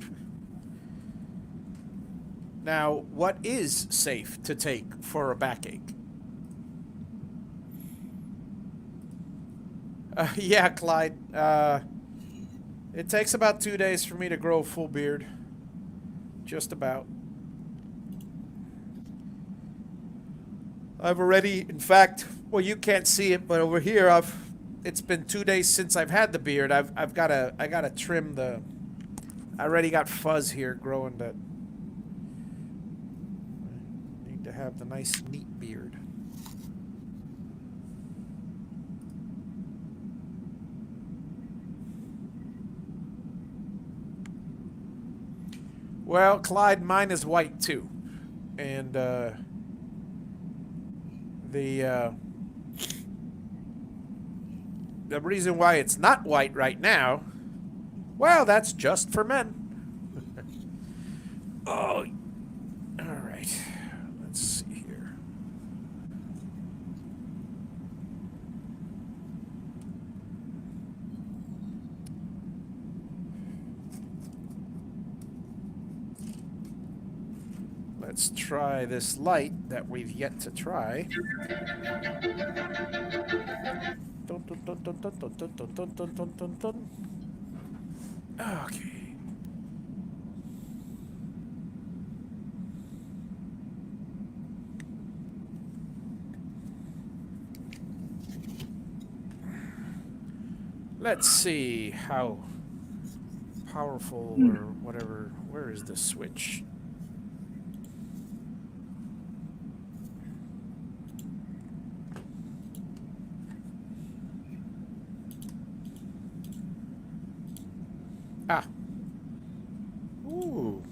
Now, what is safe to take for a backache? Yeah, Clyde. It takes about 2 days for me to grow a full beard. Just about. I've already, in fact, well, you can't see it, but over here, it's been 2 days since I've had the beard. I gotta trim the. I already got fuzz here growing that. I need to have the nice, neat beard. Well, Clyde, mine is white too, and the reason why it's not white right now, well, that's just for men. Oh, all right. Let's see here. Let's try this light that we've yet to try. Dun, dun, dun, dun, dun, dun, dun, dun, dun, dun, dun, dun. Okay. Let's see how powerful or whatever. Where is the switch? Ah. Ooh.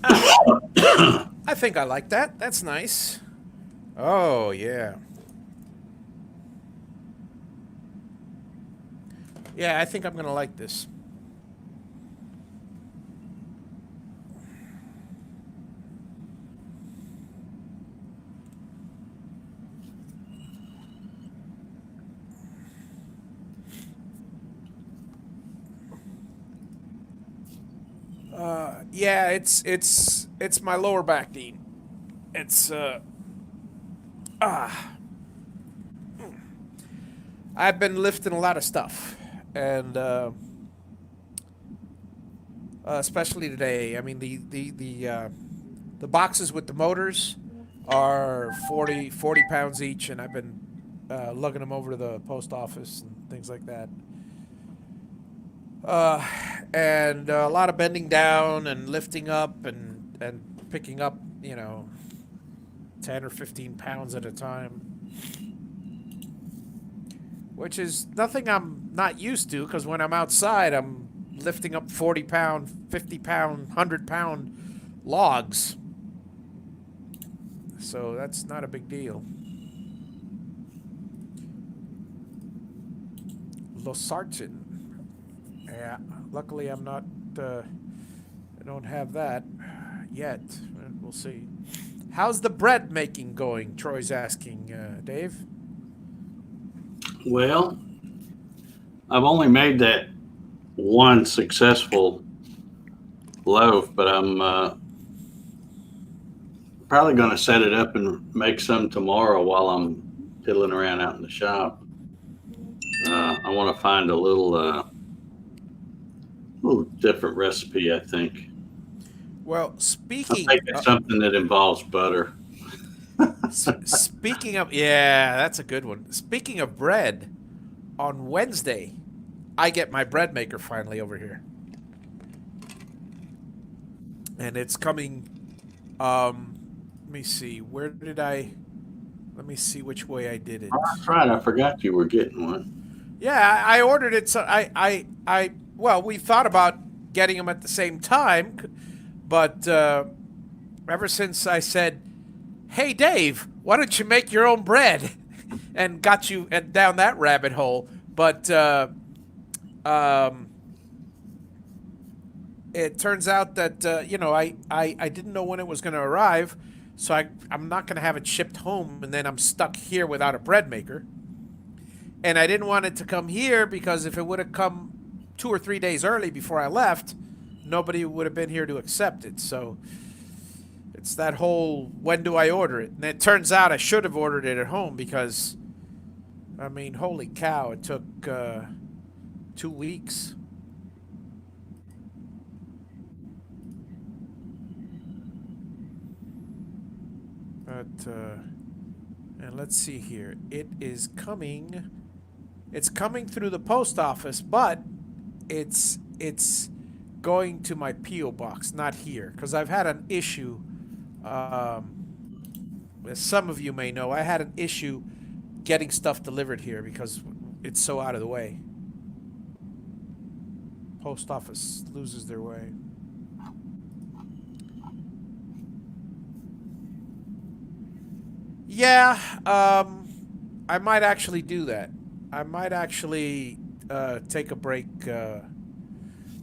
Ah. I think I like that. That's nice. Oh, yeah. Yeah, I think I'm going to like this. Yeah, it's my lower back, Dean. It's I've been lifting a lot of stuff, and especially today. I mean, The boxes with the motors are 40 pounds each, and I've been lugging them over to the post office and things like that. Uh, and a lot of bending down and lifting up and picking up, 10 or 15 pounds at a time, which is nothing I'm not used to because when I'm outside, I'm lifting up 40 pound, 50 pound, 100-pound logs. So that's not a big deal. Losartan. Yeah, luckily I'm not, I don't have that yet. We'll see. How's the bread making going? Troy's asking, Dave. Well, I've only made that one successful loaf, but I'm probably going to set it up and make some tomorrow while I'm piddling around out in the shop. I want to find a little different recipe, I think. Well, I'm speaking thinking something that involves butter. speaking of, yeah, that's a good one. Speaking of bread, on Wednesday, I get my bread maker finally over here, and it's coming. Let me see. Where did I? Let me see which way I did it. Oh, that's right. I forgot you were getting one. Yeah, I ordered it. So well, we thought about getting them at the same time, but ever since I said, "Hey, Dave, why don't you make your own bread?" and got you down that rabbit hole. But it turns out that I didn't know when it was going to arrive, so I'm not going to have it shipped home, and then I'm stuck here without a bread maker. And I didn't want it to come here because if it would have come 2 or 3 days early before I left, nobody would have been here to accept it. So it's that whole when do I order it? And it turns out I should have ordered it at home because, I mean, holy cow, it took 2 weeks. But, and let's see here. It is coming. It's coming through the post office, but it's going to my P.O. box, not here, because I've had an issue. As some of you may know, I had an issue getting stuff delivered here because it's so out of the way. Post office loses their way. Yeah, I might actually do that. I might actually take a break.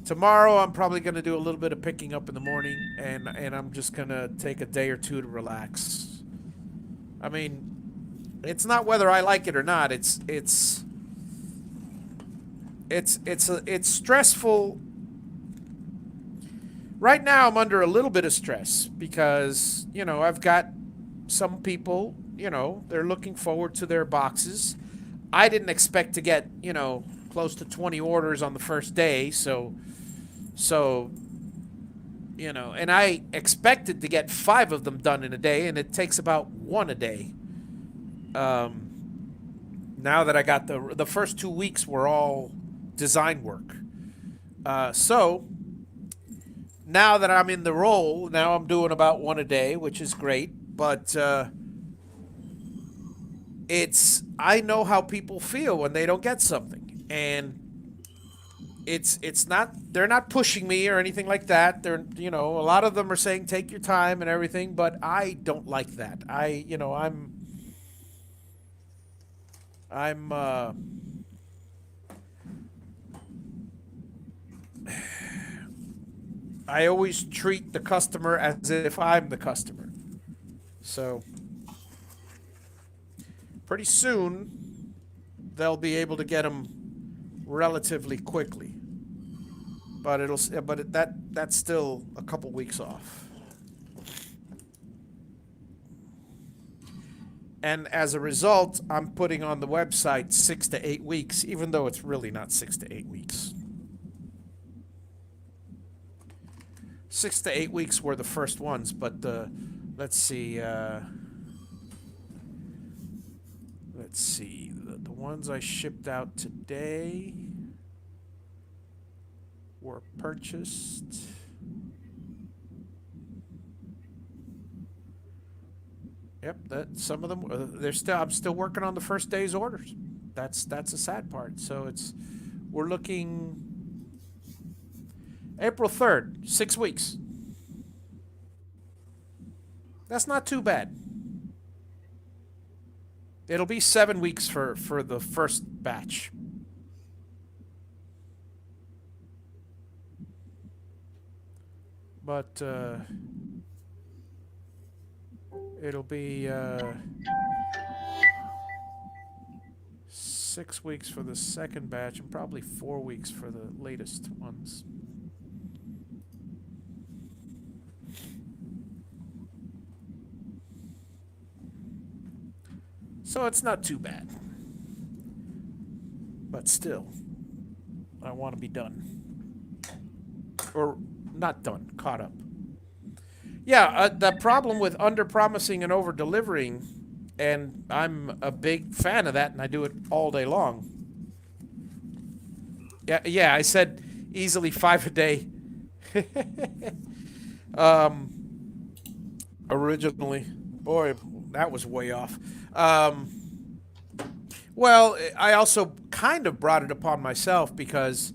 Tomorrow, I'm probably going to do a little bit of picking up in the morning, and I'm just going to take a day or two to relax. I mean, it's not whether I like it or not. It's stressful. Right now, I'm under a little bit of stress because, I've got some people, they're looking forward to their boxes. I didn't expect to get, close to 20 orders on the first day, so and I expected to get 5 of them done in a day, and it takes about 1 a day. Now that I got the first 2 weeks were all design work. So now that I'm in the role, now I'm doing about 1 a day, which is great, but I know how people feel when they don't get something, and it's not, they're not pushing me or anything like that. They're, a lot of them are saying take your time and everything, but I don't like that. I'm I always treat the customer as if I'm the customer. So pretty soon they'll be able to get them relatively quickly, but that's still a couple weeks off. And as a result, I'm putting on the website 6 to 8 weeks, even though it's really not 6 to 8 weeks. 6 to 8 weeks were the first ones, but let's see. Let's see. The ones I shipped out today were purchased. Yep, that some of them they're still. I'm still working on the first day's orders. That's a sad part. So we're looking April 3rd, 6 weeks. That's not too bad. It'll be 7 weeks for the first batch. But it'll be 6 weeks for the second batch and probably 4 weeks for the latest ones. So it's not too bad. But still, I want to be done. Or not done, caught up. Yeah, the problem with under-promising and over-delivering, and I'm a big fan of that, and I do it all day long. Yeah, I said easily 5 a day. Originally. Boy, that was way off. Well, I also kind of brought it upon myself because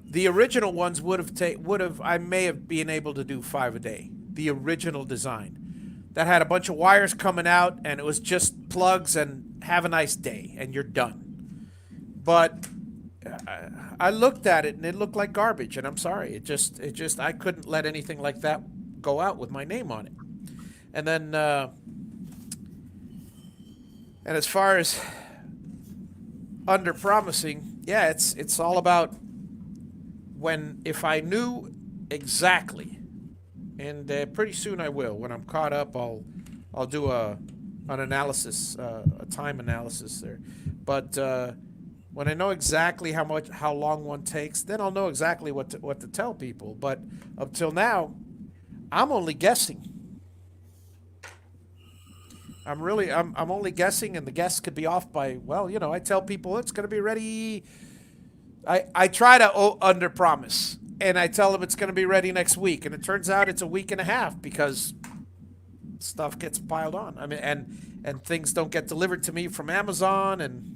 the original ones would have I may have been able to do 5 a day. The original design that had a bunch of wires coming out and it was just plugs and have a nice day and you're done. But I looked at it and it looked like garbage, and I'm sorry. It just I couldn't let anything like that go out with my name on it. And then and as far as under promising, yeah, it's all about if I knew exactly, and pretty soon I will. When I'm caught up, I'll do an analysis, a time analysis there. But when I know exactly how long one takes, then I'll know exactly what to tell people. But up till now, I'm only guessing. I'm only guessing, and the guess could be off by, well, I tell people it's going to be ready. I try to under promise, and I tell them it's going to be ready next week, and it turns out it's a week and a half because stuff gets piled on. I mean, and things don't get delivered to me from Amazon, and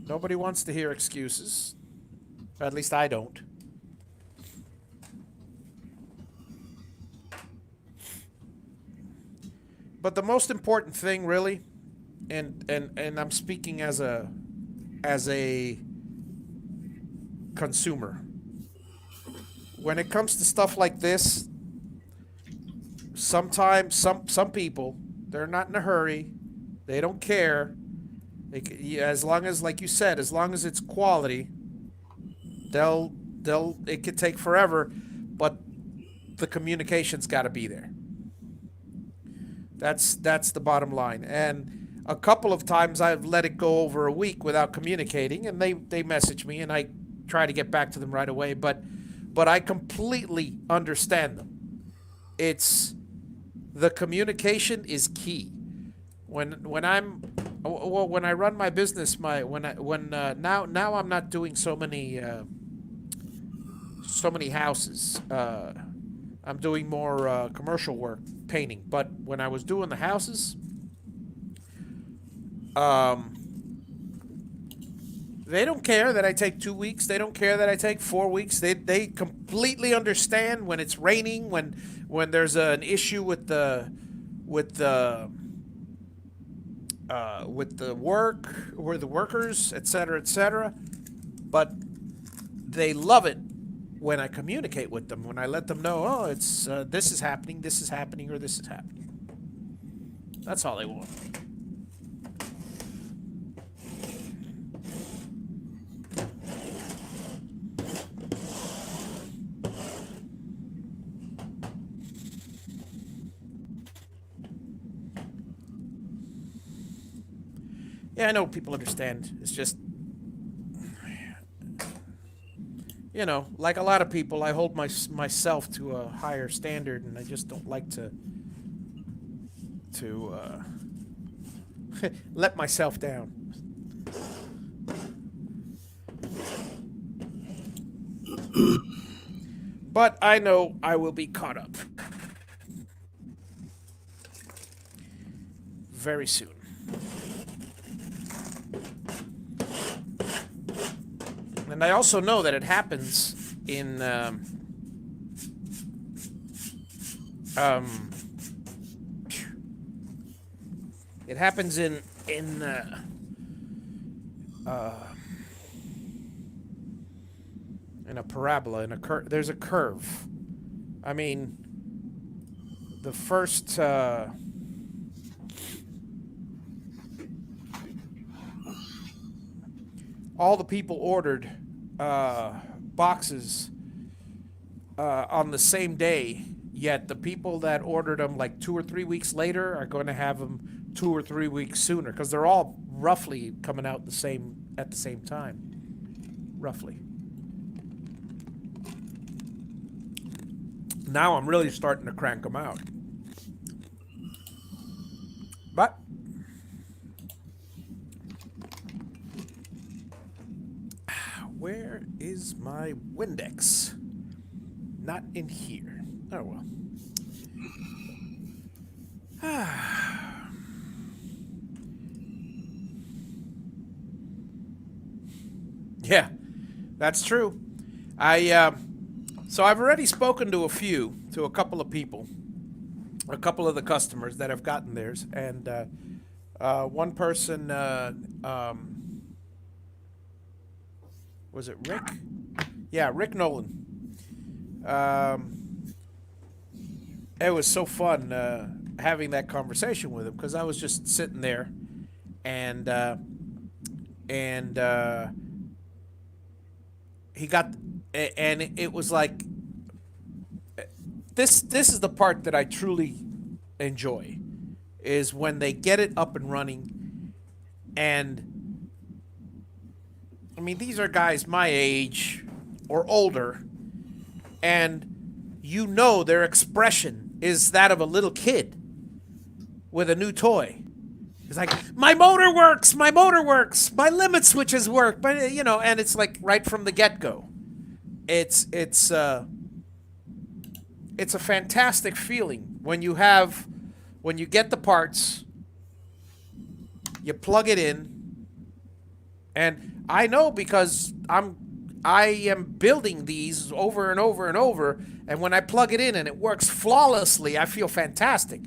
nobody wants to hear excuses. At least I don't. But the most important thing, really, and I'm speaking as a consumer. When it comes to stuff like this, sometimes some people, they're not in a hurry. They don't care. As long as, like you said, as long as it's quality, it could take forever, but the communication's got to be there. That's the bottom line. And a couple of times I've let it go over a week without communicating, and they message me, and I try to get back to them right away. But I completely understand them. It's the communication is key. When I run my business, now I'm not doing so many houses. I'm doing more commercial work, painting. But when I was doing the houses, they don't care that I take 2 weeks. They don't care that I take 4 weeks. They completely understand when it's raining, when there's an issue with the work or the workers, etc., etc. But they love it when I communicate with them, when I let them know, oh, it's this is happening, or this is happening. That's all they want. Yeah, I know people understand. It's just, like a lot of people, I hold myself to a higher standard, and I just don't like to let myself down. But I know I will be caught up very soon. And I also know that it happens in it happens in a parabola, in a curve. There's a curve. I mean, the first all the people ordered boxes on the same day, yet the people that ordered them like 2 or 3 weeks later are going to have them 2 or 3 weeks sooner, because they're all roughly coming out at the same time, roughly. Now I'm really starting to crank them out. But where is my Windex? Not in here. Oh well. Yeah, that's true. So I've already spoken to a couple of people, a couple of the customers that have gotten theirs, and one person, was it Rick? Yeah, Rick Nolan. It was so fun having that conversation with him, because I was just sitting there, and he got, and it was like, this is the part that I truly enjoy, is when they get it up and running. And I mean, these are guys my age or older, and their expression is that of a little kid with a new toy. It's like, my motor works, my limit switches work, but and it's like right from the get-go. It's a fantastic feeling when you get the parts, you plug it in, and I know, because I am building these over and over and over, and when I plug it in and it works flawlessly, I feel fantastic.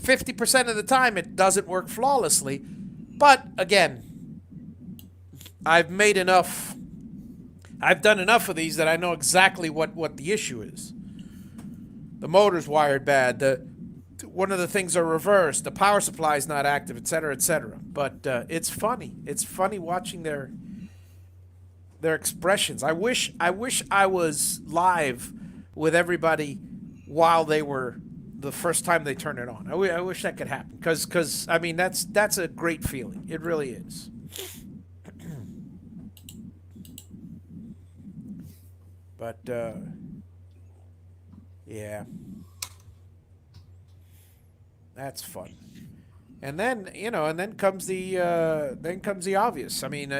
50% of the time it doesn't work flawlessly, but again, I've done enough of these that I know exactly what the issue is. The motor's wired bad, one of the things are reversed, the power supply is not active, etc., etc. But it's funny watching their expressions. I wish I was live with everybody while they were, the first time they turn it on. I wish that could happen, because I mean, that's a great feeling. It really is. But yeah, that's fun. And then comes the obvious. I mean,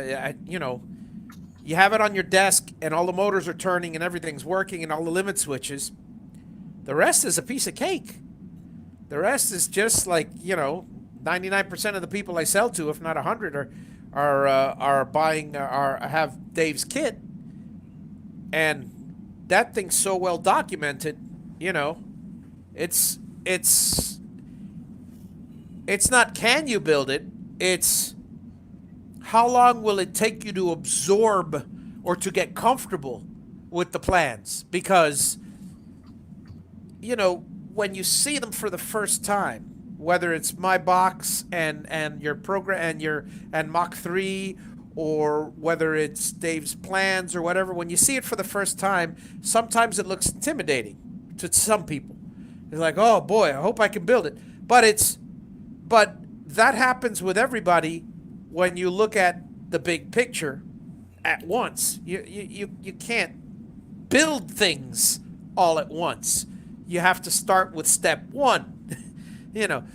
you have it on your desk, and all the motors are turning, and everything's working, and all the limit switches. The rest is a piece of cake. The rest is just like, 99% of the people I sell to, if not 100, are buying, have Dave's kit, and that thing's so well documented. It's not, can you build it? It's, how long will it take you to absorb or to get comfortable with the plans? Because when you see them for the first time, whether it's my box and your program and Mach 3, or whether it's Dave's plans or whatever, when you see it for the first time, sometimes it looks intimidating to some people. It's like, oh boy, I hope I can build it. But that happens with everybody when you look at the big picture at once. You can't build things all at once. You have to start with step one.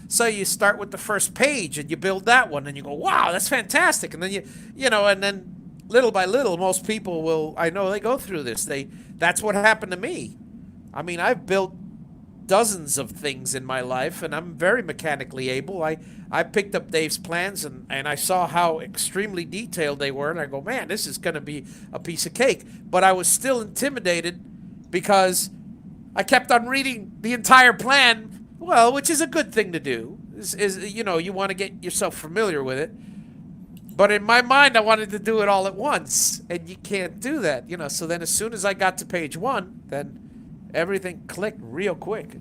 So you start with the first page and you build that one and you go, wow, that's fantastic. And then and then little by little, most people will, I know they go through this. That's what happened to me. I mean, I've built dozens of things in my life and I'm very mechanically able. I picked up Dave's plans and I saw how extremely detailed they were. And I go, man, this is going to be a piece of cake. But I was still intimidated because I kept on reading the entire plan. Well, which is a good thing to do, you want to get yourself familiar with it. But in my mind, I wanted to do it all at once, and you can't do that, So then as soon as I got to page one, then everything clicked real quick.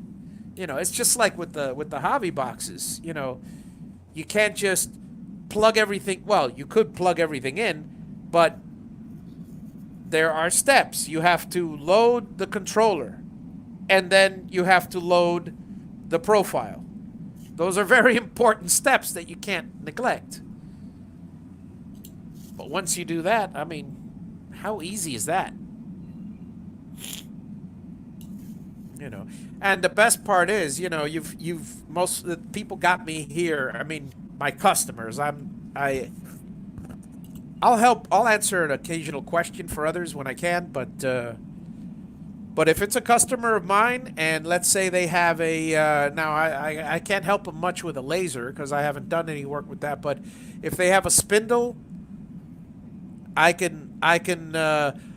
It's just like with the Javi boxes, You can't just plug everything, well, you could plug everything in, but there are steps. You have to load the controller, and then you have to load the profile. Those are very important steps that you can't neglect. But once you do that, I mean, how easy is that? And the best part is, you've most of the people got me here. I mean, my customers. I'll answer an occasional question for others when I can, but if it's a customer of mine, and let's say they have now I can't help them much with a laser because I haven't done any work with that. But if they have a spindle, I can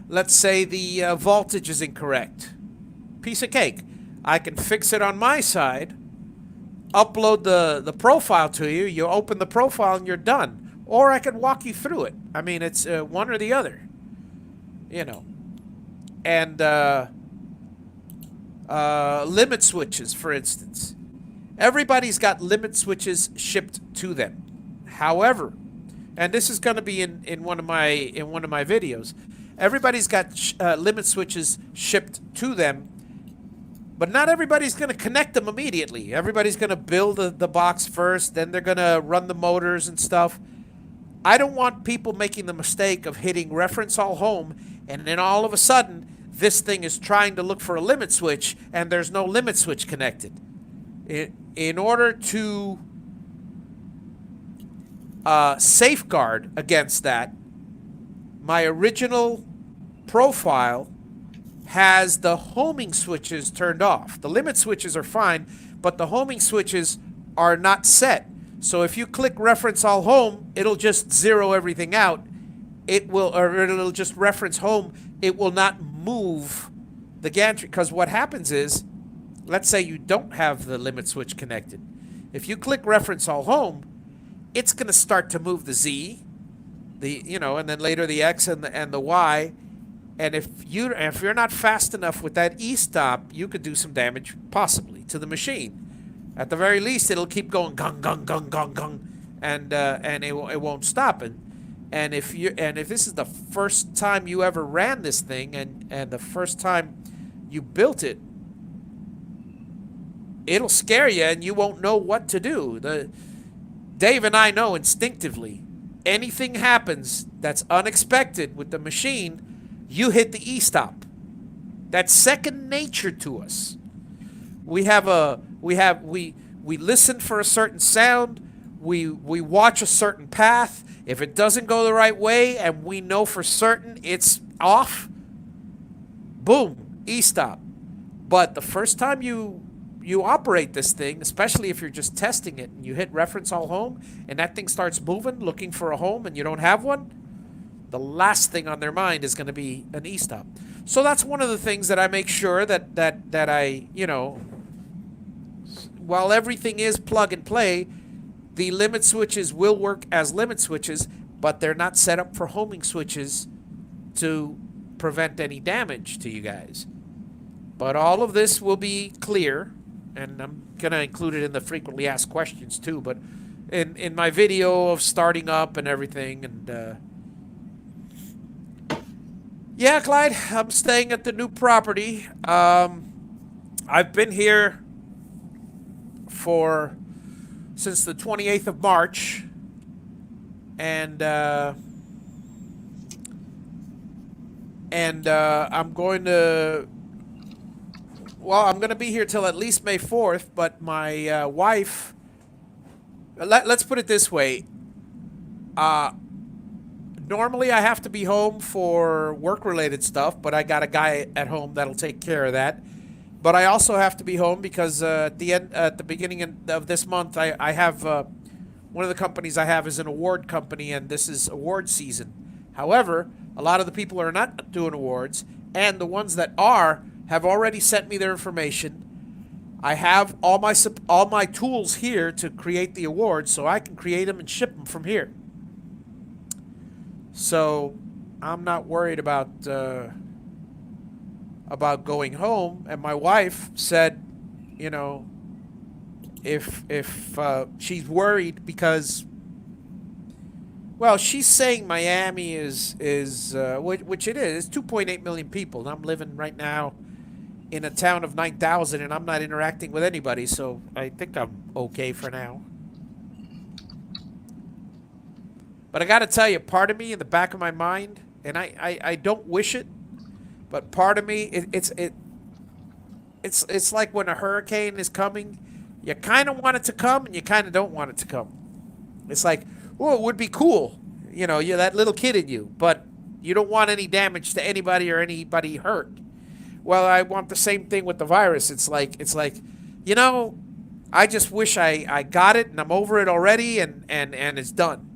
let's say the voltage is incorrect. Piece of cake. I can fix it on my side, upload the profile to you. You open the profile and you're done. Or I can walk you through it. I mean, it's one or the other. And limit switches, for instance. Everybody's got limit switches shipped to them. However, and this is going to be in one of my videos, everybody's got limit switches shipped to them, but not everybody's going to connect them immediately. Everybody's going to build the box first, then they're going to run the motors and stuff. I don't want people making the mistake of hitting reference all home, and then all of a sudden this thing is trying to look for a limit switch, and there's no limit switch connected. In order to safeguard against that, my original profile has the homing switches turned off. The limit switches are fine, but the homing switches are not set. So if you click reference all home, it'll just zero everything out. It'll just reference home. It will not move the gantry, because what happens is, let's say you don't have the limit switch connected. If you click reference all home, it's going to start to move the Z, and then later the X and the Y. And if you're not fast enough with that E-stop, you could do some damage possibly to the machine. At the very least, it'll keep going gung gung gung gung gung, and it won't stop. And if this is the first time you ever ran this thing, and the first time you built it, it'll scare you, and you won't know what to do. Dave and I know instinctively, anything happens that's unexpected with the machine, you hit the E-stop. That's second nature to us. We listen for a certain sound. We watch a certain path. If it doesn't go the right way and we know for certain it's off, boom, E-stop. But the first time you operate this thing, especially if you're just testing it, and you hit reference all home and that thing starts moving, looking for a home, and you don't have one, the last thing on their mind is going to be an E-stop. So that's one of the things that I make sure that I, while everything is plug and play, the limit switches will work as limit switches, but they're not set up for homing switches to prevent any damage to you guys. But all of this will be clear, and I'm going to include it in the frequently asked questions too, but in my video of starting up and everything. And yeah, Clyde, I'm staying at the new property. I've been here since the 28th of March, and and I'm going to. Well, I'm going to be here till at least May 4th, but my wife. Let's put it this way. Uh, Normally, I have to be home for work-related stuff, but I got a guy at home that'll take care of that. But I also have to be home because at the beginning of this month, I have one of the companies I have is an award company, and this is award season. However, a lot of the people are not doing awards, and the ones that are have already sent me their information. I have all my tools here to create the awards, so I can create them and ship them from here. So I'm not worried about going home. And my wife said, you know, if she's worried because, well, she's saying Miami is which it is. It's 2.8 million people, and I'm living right now in a town of 9,000, and I'm not interacting with anybody. So I think I'm okay for now. But I got to tell you, part of me in the back of my mind, and I don't wish it, but part of me, it's like when a hurricane is coming, you kind of want it to come and you kind of don't want it to come. It's like, well, it would be cool, you're that little kid in you, but you don't want any damage to anybody or anybody hurt. Well, I want the same thing with the virus. It's like, you know, I just wish I got it and I'm over it already and it's done.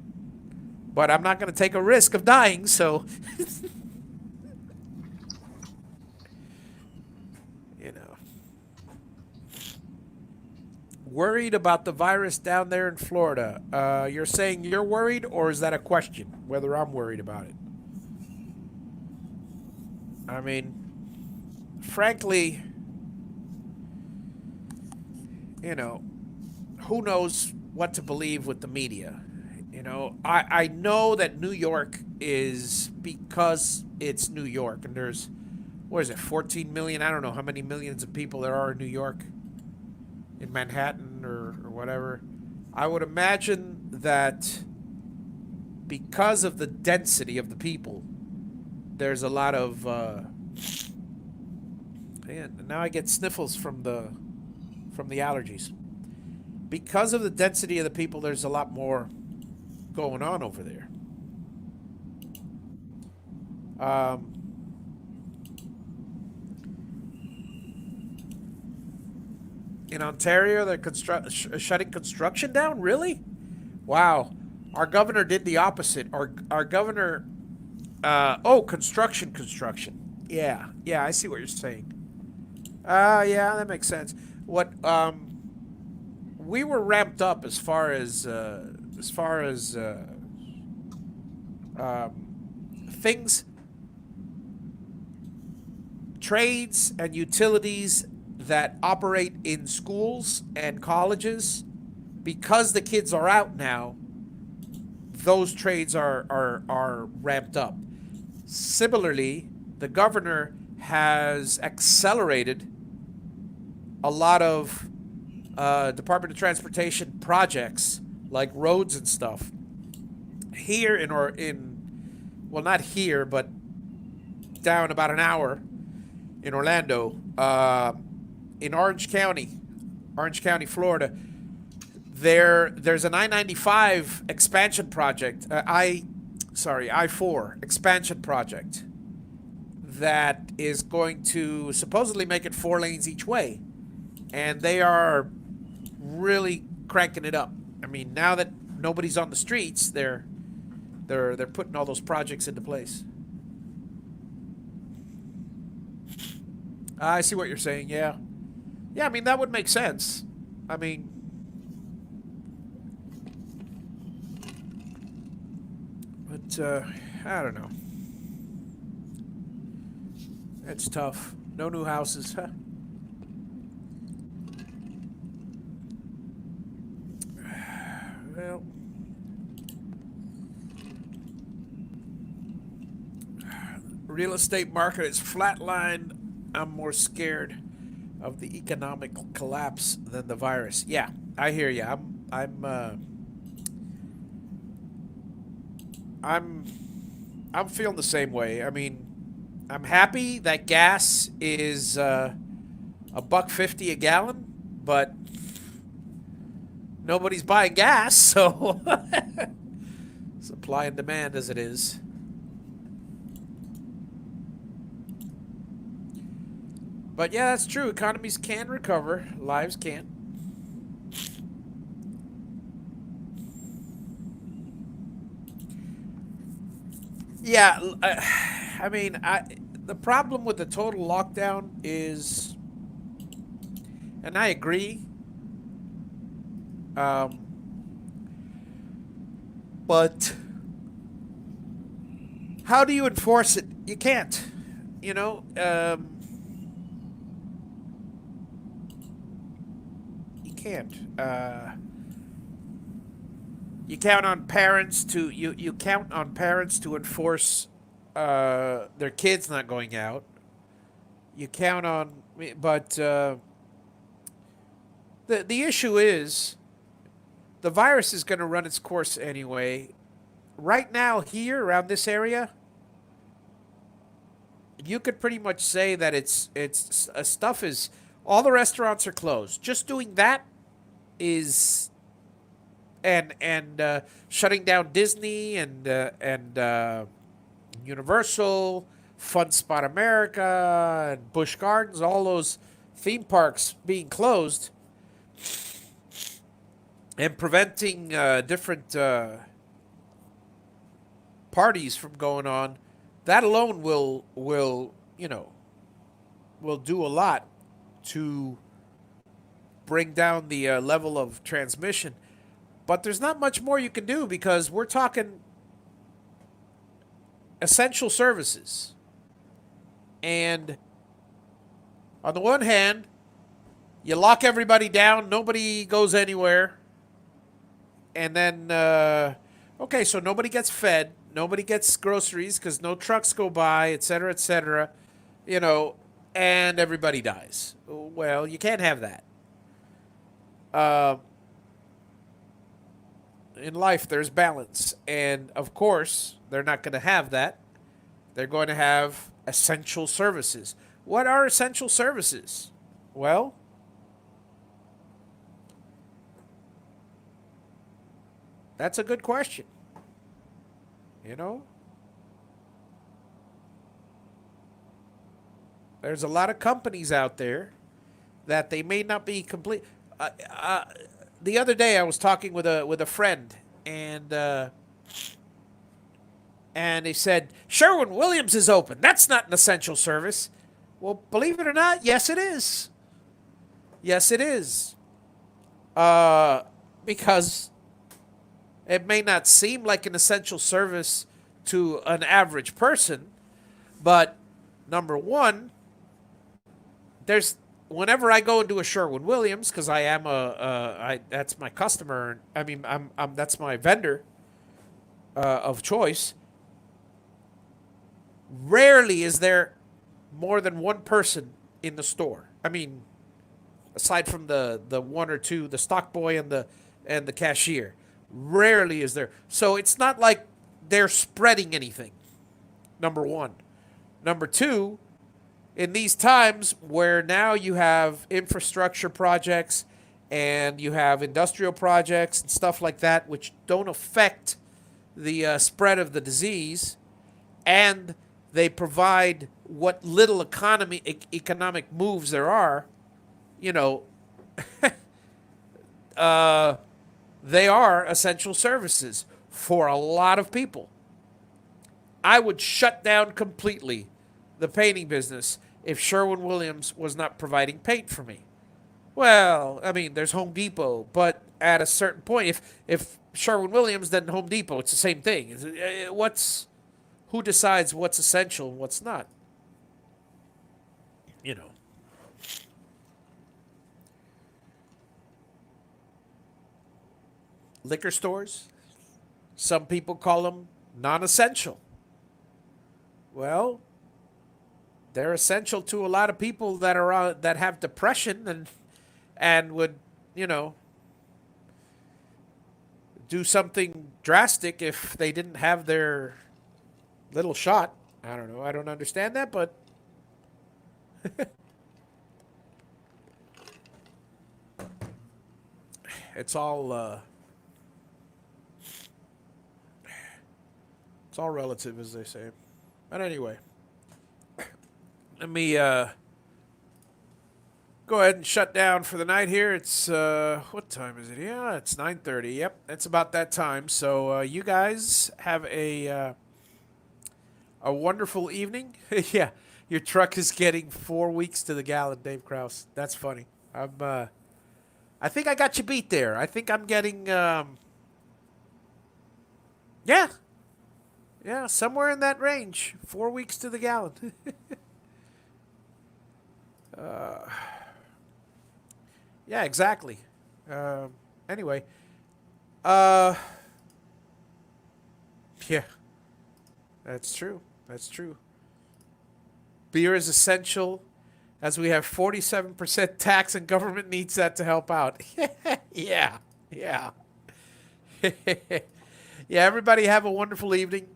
But I'm not going to take a risk of dying, so you know. Worried about the virus down there in Florida. You're saying you're worried, or is that a question? Whether I'm worried about it? I mean, frankly, you know, who knows what to believe with the media? I know that New York is because it's New York, and there's, what is it, 14 million? I don't know how many millions of people there are in New York, in Manhattan or whatever. I would imagine that because of the density of the people, there's a lot of. Man, now I get sniffles from the allergies. Because of the density of the people, there's a lot more going on over there. Um, in Ontario, they're shutting construction down. Really? Wow. Our governor did the opposite. Our governor. Construction. Yeah. I see what you're saying. Yeah, that makes sense. What we were ramped up as far as things, trades and utilities that operate in schools and colleges, because the kids are out now. Those trades are ramped up. Similarly, the governor has accelerated a lot of Department of Transportation projects like roads and stuff here well, not here, but down about an hour in Orlando, in Orange County, Florida. There's an I-95 expansion project, I-4 expansion project that is going to supposedly make it 4 lanes each way, and they are really cranking it up. I mean, now that nobody's on the streets, they're putting all those projects into place. I see what you're saying. Yeah. I mean, that would make sense. I mean, but I don't know. It's tough. No new houses. Huh? Well, real estate market is flatlined. I'm more scared of the economic collapse than the virus. Yeah, I hear you. I'm feeling the same way. I mean, I'm happy that gas is $1.50 a gallon, but nobody's buying gas, so supply and demand as it is. But yeah, that's true. Economies can recover, lives can't. Yeah, I mean, the problem with the total lockdown is, and I agree, um, but how do you enforce it? You can't. You know, you can't. You count on parents to you count on parents to enforce their kids not going out. You count on, but the issue is the virus is going to run its course anyway. Right now, here around this area, you could pretty much say that it's stuff is all the restaurants are closed. Just doing that is and shutting down Disney and Universal, Fun Spot America, and Busch Gardens, all those theme parks being closed and preventing different parties from going on. That alone will will do a lot to bring down the level of transmission. But there's not much more you can do because we're talking essential services. And on the one hand, you lock everybody down, nobody goes anywhere. And then, okay, so nobody gets fed, nobody gets groceries because no trucks go by, et cetera, et cetera, you know, and everybody dies. Well, you can't have that. Uh, in life, there's balance. And of course, they're not going to have that. They're going to have essential services. What are essential services? Well, that's a good question. You know, there's a lot of companies out there that they may not be complete. Uh, uh, the other day, I was talking with a friend, and they said Sherwin Williams is open. That's not an essential service. Well, believe it or not, yes, it is. Yes, it is. Uh, because it may not seem like an essential service to an average person, but number one, there's whenever I go into a Sherwin Williams because I am I that's my customer. I mean, I'm that's my vendor of choice. Rarely is there more than one person in the store. I mean, aside from the one or two, the stock boy and the cashier. Rarely is there. So it's not like they're spreading anything. Number one. Number two, in these times where now you have infrastructure projects and you have industrial projects and stuff like that, which don't affect the spread of the disease, and they provide what little economic moves there are, you know, uh, they are essential services for a lot of people. I would shut down completely the painting business if Sherwin Williams was not providing paint for me. Well, I mean, there's Home Depot, but at a certain point, if Sherwin Williams then Home Depot, it's the same thing. What's who decides what's essential and what's not? You know, liquor stores. Some people call them non-essential. Well, they're essential to a lot of people that are that have depression and would you know do something drastic if they didn't have their little shot. I don't know. I don't understand that, but it's all it's all relative, as they say. But anyway, let me go ahead and shut down for the night here. It's what time is it? Yeah, it's 9:30. Yep, it's about that time. So you guys have a wonderful evening. Yeah, your truck is getting 4 weeks to the gallon, Dave Kraus. That's funny. I think I got you beat there. I think I'm getting yeah, yeah, somewhere in that range. 4 weeks to the gallon. Yeah, exactly. Anyway, uh, yeah, that's true. That's true. Beer is essential as we have 47% tax and government needs that to help out. Yeah, yeah. Yeah, everybody have a wonderful evening,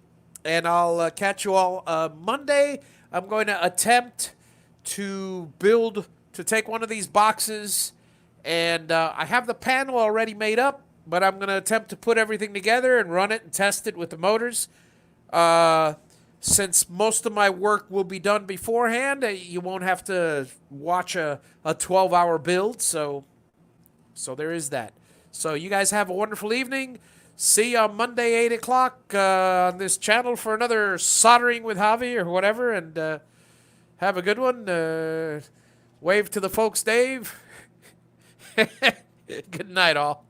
and I'll catch you all Monday. I'm going to attempt to take one of these boxes, and I have the panel already made up, but I'm going to attempt to put everything together and run it and test it with the motors. Uh, since most of my work will be done beforehand, you won't have to watch a 12-hour build, so there is that. So you guys have a wonderful evening. See you on Monday, 8 o'clock on this channel for another Soldering with Javi or whatever, and have a good one. Wave to the folks, Dave. Good night, all.